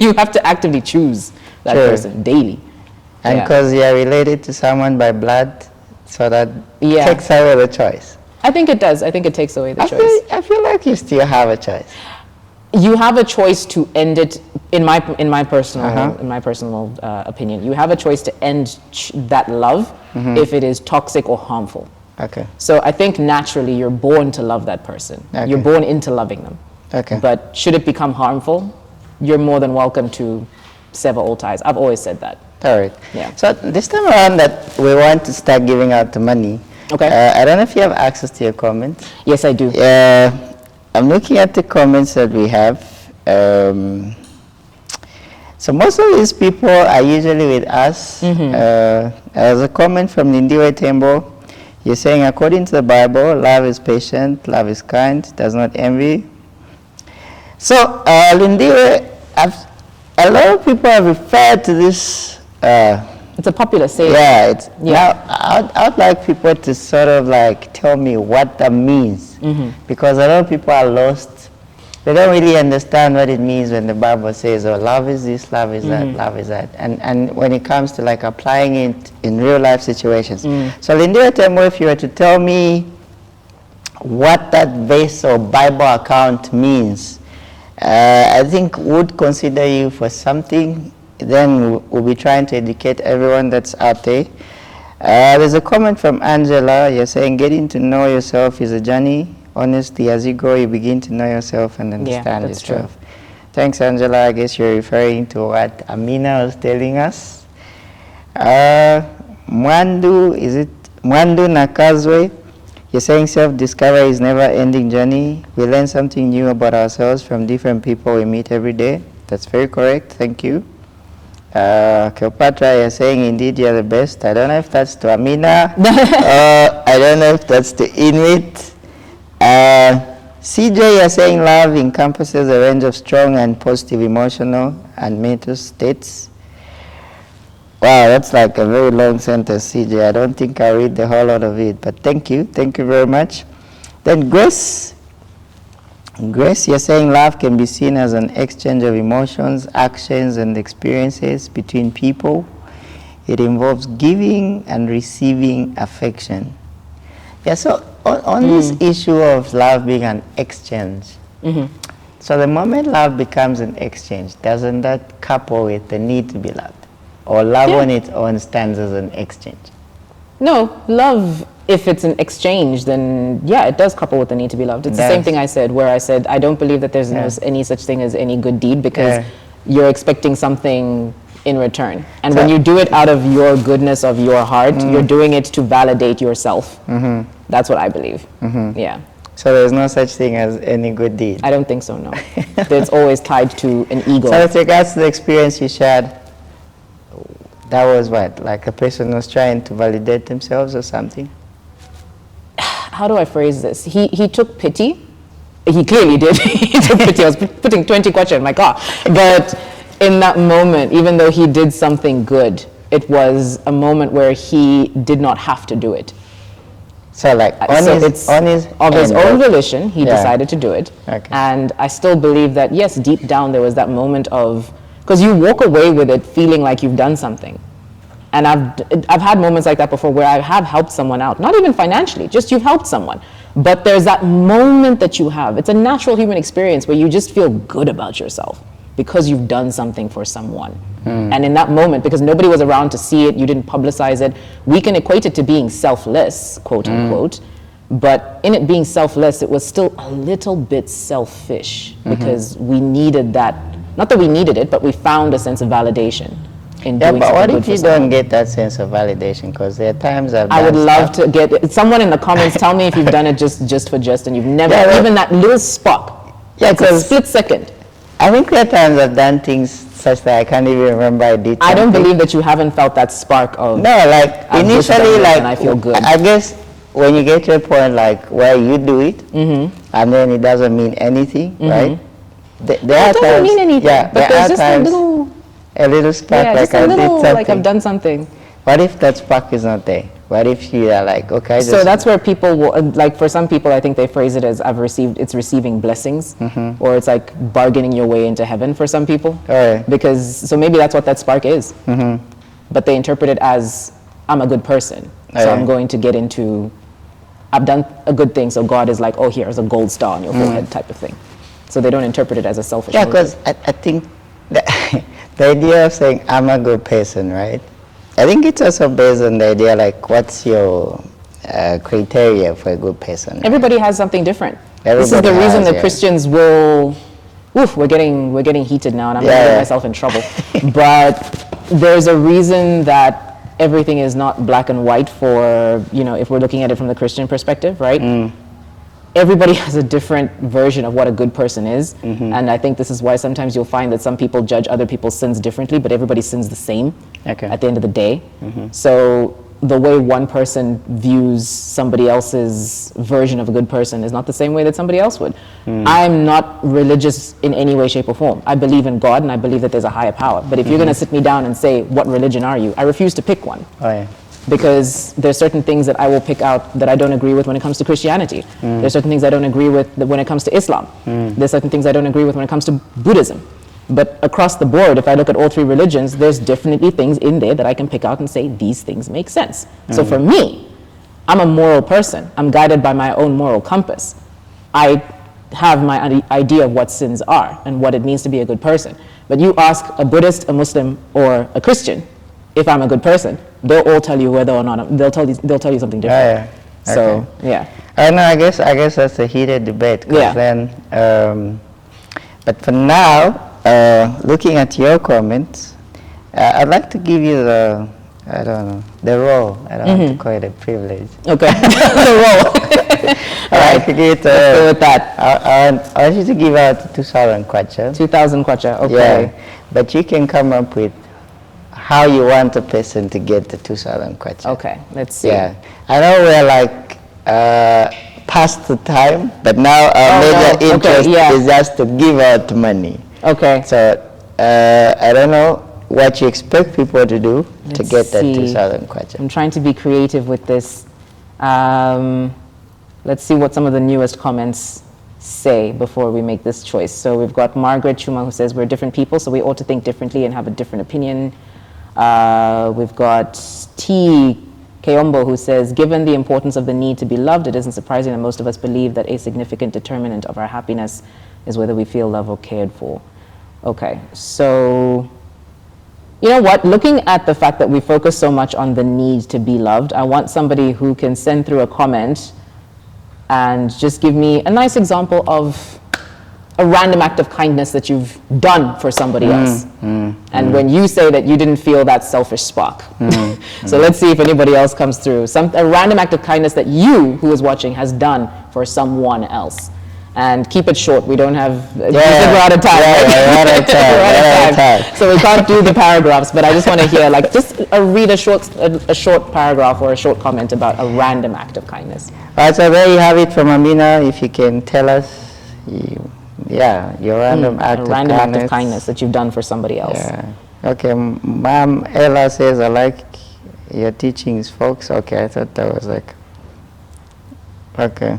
You have to actively choose that person daily. And because you're related to someone by blood, so that takes away the choice. I think it does. I think it takes away the choice. I feel like you still have a choice. You have a choice to end it, in my personal opinion. You have a choice to end that love if it is toxic or harmful. So I think naturally you're born to love that person. You're born into loving them. But should it become harmful, you're more than welcome to sever all ties. I've always said that. All right. So this time around that we want to start giving out the money. I don't know if you have access to your comments. Yes, I do. I'm looking at the comments that we have. So most of these people are usually with us. There's a comment from Inwit Hangout. You're saying, according to the Bible, love is patient, love is kind, does not envy. So, Lindiwe, a lot of people have referred to this. It's a popular saying. Now, I'd like people to sort of like tell me what that means, because a lot of people are lost they don't really understand what it means when the Bible says, oh, love is this, love is that, love is that. And when it comes to like applying it in real life situations. So Lindia Tembo, if you were to tell me what that verse or Bible account means, I think would consider you for something. Then we'll be trying to educate everyone that's out there. There's a comment from Angela. You're saying getting to know yourself is a journey. Honestly, as you grow, you begin to know yourself and understand yourself. True. Thanks, Angela. I guess you're referring to what Amina was telling us. Mwandu Nakazwe, you're saying self-discovery is never-ending journey. We learn something new about ourselves from different people we meet every day. That's very correct. Thank you. Cleopatra, you're saying indeed you're the best. I don't know if that's to Amina. I don't know if that's to Inwit. CJ, you're saying love encompasses a range of strong and positive emotional and mental states. Wow, that's like a very long sentence, CJ. I don't think I'll read the whole lot of it, but thank you. Thank you very much. Then Grace, you're saying love can be seen as an exchange of emotions, actions, and experiences between people. It involves giving and receiving affection. Yeah, so on this issue of love being an exchange, so the moment love becomes an exchange, doesn't that couple with the need to be loved? Or love on its own stands as an exchange? No, love, if it's an exchange, then yeah, it does couple with the need to be loved. It's the same thing I said, where I said, I don't believe that there's any such thing as any good deed, because you're expecting something in return. And when you do it out of your goodness of your heart, you're doing it to validate yourself. That's what I believe. Yeah. So there's no such thing as any good deed? I don't think so, no. It's always tied to an ego. So with regards to the experience you shared, that was what? Like a person was trying to validate themselves or something? How do I phrase this? He took pity. He clearly did. He took pity. I was putting 20 questions, my God. But in that moment, even though he did something good, it was a moment where he did not have to do it. So like on his own volition, he decided to do it. Okay. And I still believe that, yes, deep down there was that moment of, because you walk away with it feeling like you've done something. And I've had moments like that before where I have helped someone out, not even financially, just you've helped someone. But there's that moment that you have. It's a natural human experience where you just feel good about yourself because you've done something for someone. And in that moment, because nobody was around to see it, you didn't publicize it, we can equate it to being selfless, quote unquote. But in it being selfless, it was still a little bit selfish because we needed that. Not that we needed it, but we found a sense of validation in doing something good for someone. Yeah, but what if you don't get that sense of validation? Because there are times I would love to get it. Someone in the comments, tell me if you've done it just for just, and you've never, even that little spark. Yeah, because a split second. I think there are times I've done things such that I can't even remember I did something. I don't believe that you haven't felt that spark of. No, like initially, like and I feel good. I guess when you get to a point like where you do it, and then it doesn't mean anything, right? There are times, doesn't mean anything, but there's just a little spark, like I did something. Like I've done something. What if that spark is not there? What if you are like, okay? So that's where people will, like for some people, I think they phrase it as it's receiving blessings, or it's like bargaining your way into heaven for some people. Because, so maybe that's what that spark is. But they interpret it as, I'm a good person, so I'm going to get into, I've done a good thing, so God is like, oh, here's a gold star on your forehead type of thing. So they don't interpret it as a selfish motive. Because I think the idea of saying I'm a good person, right? I think it's also based on the idea like what's your criteria for a good person. Right? Everybody has something different. This is the reason that Christians will. We're getting heated now, and I'm getting myself in trouble. But there's a reason that everything is not black and white for, if we're looking at it from the Christian perspective, right? Everybody has a different version of what a good person is. And I think this is why sometimes you'll find that some people judge other people's sins differently, but everybody sins the same at the end of the day. So the way one person views somebody else's version of a good person is not the same way that somebody else would. I'm not religious in any way, shape, or form. I believe in God, and I believe that there's a higher power. But if you're going to sit me down and say, what religion are you? I refuse to pick one. because there's certain things that I will pick out that I don't agree with when it comes to Christianity. There's certain things I don't agree with when it comes to Islam. There's certain things I don't agree with when it comes to Buddhism. But across the board, if I look at all three religions, there's definitely things in there that I can pick out and say, these things make sense. So for me, I'm a moral person. I'm guided by my own moral compass. I have my idea of what sins are and what it means to be a good person. But you ask a Buddhist, a Muslim, or a Christian if I'm a good person, they'll all tell you whether or not they'll tell you something different. So yeah. I know. I guess that's a heated debate. Then, but for now, looking at your comments, I'd like to give you the role. I don't want to call it a privilege. Okay. The role. All right. Let's go with that. I want you to give out 2,000 kwacha. 2,000 kwacha. Okay. Yeah. But you can come up with how you want a person to get the 2,000 kwacha. Okay, let's see. Yeah, I know we're like past the time, but now our major interest is just to give out money. Okay. So I don't know what you expect people to do to get that 2,000 kwacha. I'm trying to be creative with this. Let's see what some of the newest comments say before we make this choice. So we've got Margaret Chuma who says we're different people, so we ought to think differently and have a different opinion. We've got T. Kayombo who says, given the importance of the need to be loved, it isn't surprising that most of us believe that a significant determinant of our happiness is whether we feel loved or cared for. Okay, so you know what? Looking at the fact that we focus so much on the need to be loved, I want somebody who can send through a comment and just give me a nice example of a random act of kindness that you've done for somebody else. And when you say that you didn't feel that selfish spark. So let's see if anybody else comes through. A random act of kindness that you, who is watching, has done for someone else. And keep it short. We don't have, we're out of time. We're out of time. So we can't do the paragraphs, but I just want to hear, like, just read a short paragraph or a short comment about a random act of kindness. All right, so there you have it from Amina. If you can tell us, your random act of kindness that you've done for somebody else. Yeah. Okay, Ma'am Ella says, I like your teachings, folks. Okay, I thought that was like, okay.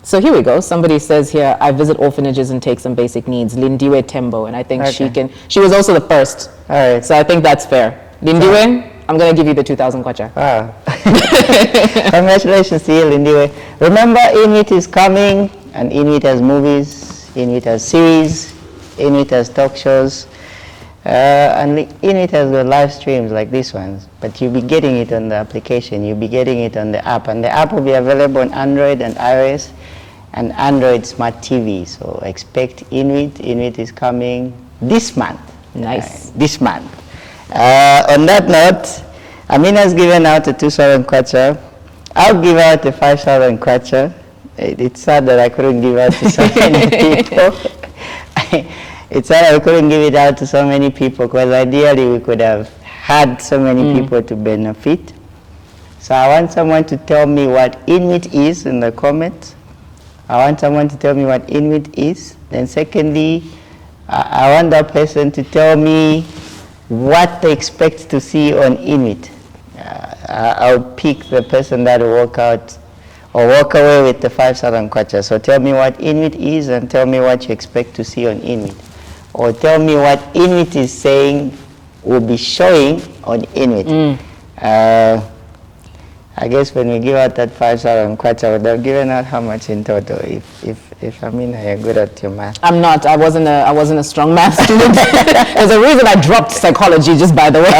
So here we go. Somebody says here, I visit orphanages and take some basic needs. Lindiwe Tembo, and I think she was also the first. All right. So I think that's fair. Lindiwe, I'm going to give you the 2,000 kwacha. Wow. Congratulations to you, Lindiwe. Remember, Inwit is coming, and Inwit has movies, Inwit has series, Inwit has talk shows, and Inwit has the live streams like these ones. But you'll be getting it on the application, you'll be getting it on the app, and the app will be available on Android and iOS, and Android Smart TV. So expect Inwit. Inwit is coming this month. Nice. This month. On that note, Amina's given out the 2,000 kwacha. I'll give out the 5,000 kwacha. It's sad that I couldn't give out to so many people. It's sad I couldn't give it out to so many people, because ideally we could have had so many people to benefit. So I want someone to tell me what Inwit is in the comments. I want someone to tell me what Inwit is. Then secondly, I want that person to tell me what they expect to see on Inwit. I'll pick the person that will walk out or walk away with the 5,000 kwacha. So tell me what Inwit is and tell me what you expect to see on Inwit. Or tell me what Inwit is saying will be showing on Inwit. I guess when we give out that 5,000 kwacha, I would have given out how much in total if Amina, you're good at your math. I'm not. I wasn't a strong math student. There's a reason I dropped psychology, just by the way.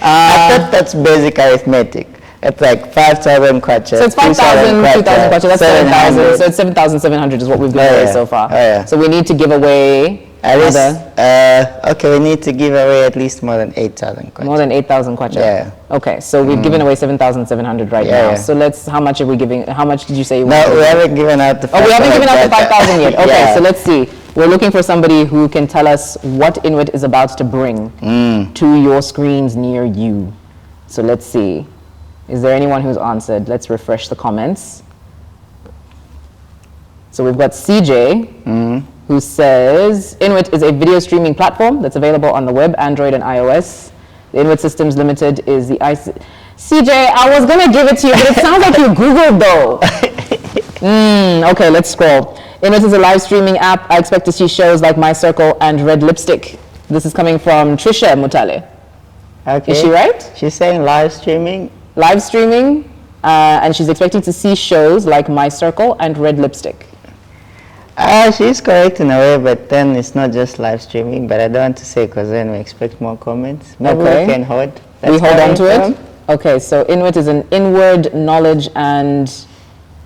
I thought that's basic arithmetic. It's like 5,000 kwacha. So it's 5,000, 2,000 kwacha, that's 7,000. So it's 7,700 is what we've given away so far. So we need to give away okay, we need to give away at least more than 8,000 kwacha. More than 8,000 kwacha? Yeah. Okay, so we've given away 7,700 now. Yeah. So how much are we giving, how much did you say you wanted? No, we haven't given out the 5,000. Oh, we haven't given out the 5,000 yet. Okay, so let's see. We're looking for somebody who can tell us what Inwit is about to bring to your screens near you. So let's see. Is there anyone who's answered? Let's refresh the comments. So we've got CJ, who says, Inwit is a video streaming platform that's available on the web, Android and iOS. Inwit Systems Limited is the IC. CJ, I was going to give it to you, but it sounds like you Googled though. Okay, let's scroll. Inwit is a live streaming app. I expect to see shows like My Circle and Red Lipstick. This is coming from Trisha Mutale. Okay. Is she right? She's saying live streaming. Live streaming, and she's expecting to see shows like My Circle and Red Lipstick. She's correct in a way, but then it's not just live streaming, but I don't want to say because then we expect more comments. Maybe we can hold. We hold on to it? Okay, so Inwit is an inward knowledge, and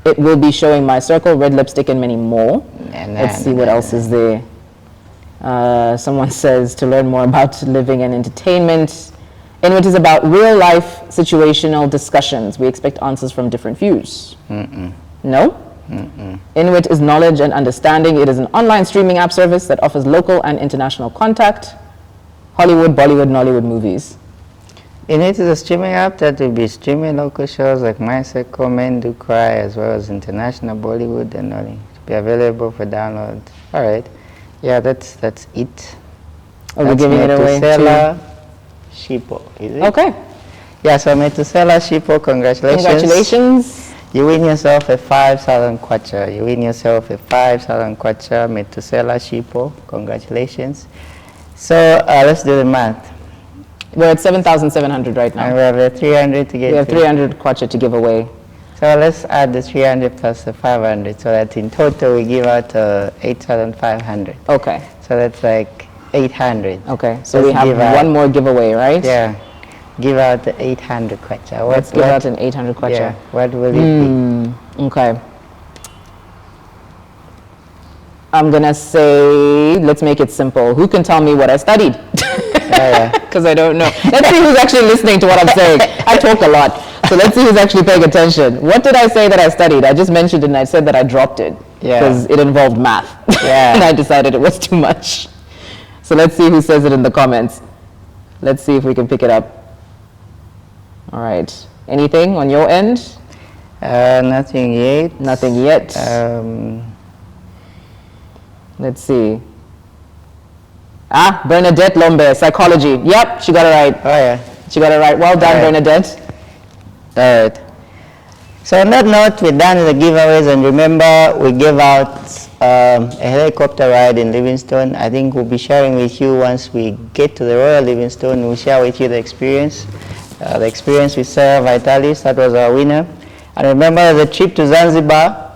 it will be showing My Circle, Red Lipstick, and many more. Let's see what else is there. Someone says to learn more about living and entertainment. Inwit is about real-life situational discussions. We expect answers from different views. No? Inwit is knowledge and understanding. It is an online streaming app service that offers local and international contact, Hollywood, Bollywood, Nollywood movies. Inwit is a streaming app that will be streaming local shows like My Circle, Men Do Cry, as well as international Bollywood and Nollywood. To be available for download. All right. Yeah, that's it. We're giving it away to Shipo, is it? Okay. Yeah, so Metusela Shipo, congratulations. Congratulations. You win yourself a 5,000 kwacha. You win yourself a 5,000 kwacha. Metusela Shipo, congratulations. So let's do the math. We're at 7,700 right now. And we have 300 to get. We have 300 kwacha to give away. So let's add the 300 plus the 500, so that in total we give out 8,500. Okay. So that's like 800. Okay, so we have one more giveaway, right? Yeah. Give out the 800 kwacha. Let's give out an 800 kwacha. Yeah. What will it be? Okay. I'm gonna say, let's make it simple. Who can tell me what I studied? Because I don't know. Let's see who's actually listening to what I'm saying. I talk a lot. So let's see who's actually paying attention. What did I say that I studied? I just mentioned it and I said that I dropped it. Because it involved math. Yeah. And I decided it was too much. So let's see who says it in the comments. Let's see if we can pick it up. All right. Anything on your end? Nothing yet. Nothing yet. Let's see. Bernadette Lombe, psychology. Yep, she got it right. Oh, yeah. She got it right. Well done, Bernadette. All right. So on that note, we're done with the giveaways, and remember, we gave out a helicopter ride in Livingstone. I think we'll be sharing with you once we get to the Royal Livingstone. We'll share with you the experience with Sarah Vitalis. That was our winner. And remember the trip to Zanzibar.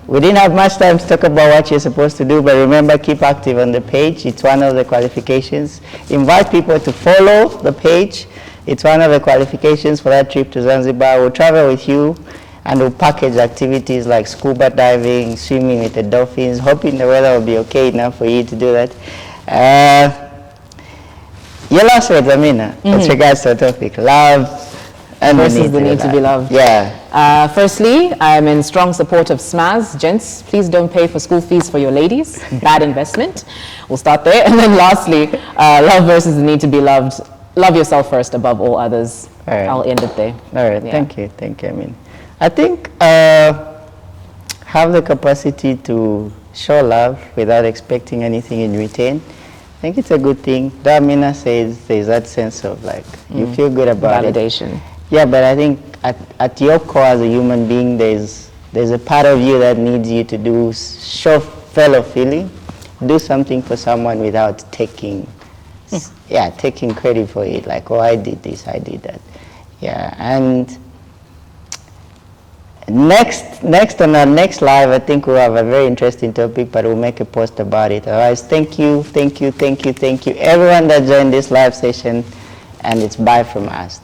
We didn't have much time to talk about what you're supposed to do, but remember, keep active on the page. It's one of the qualifications. Invite people to follow the page. It's one of the qualifications for that trip to Zanzibar. We'll travel with you, and we'll package activities like scuba diving, swimming with the dolphins, hoping the weather will be okay enough for you to do that. Your last words, Amina, with regards to the topic, love and versus the need to be loved. Yeah. Firstly, I'm in strong support of SMAS. Gents, please don't pay for school fees for your ladies. Bad investment. We'll start there. And then lastly, love versus the need to be loved. Love yourself first above all others. All right. I'll end it there. All right. Yeah. Thank you. Thank you, Amina. I think have the capacity to show love without expecting anything in return. I think it's a good thing. Amina says there's that sense of like, you feel good about validation. it. Yeah, but I think at your core as a human being, there's a part of you that needs you to show fellow feeling, do something for someone without taking credit for it. Like, oh, I did this, I did that. Yeah, and next on our next live, I think we'll have a very interesting topic, but we'll make a post about it. Otherwise, thank you, everyone that joined this live session, and it's bye from us.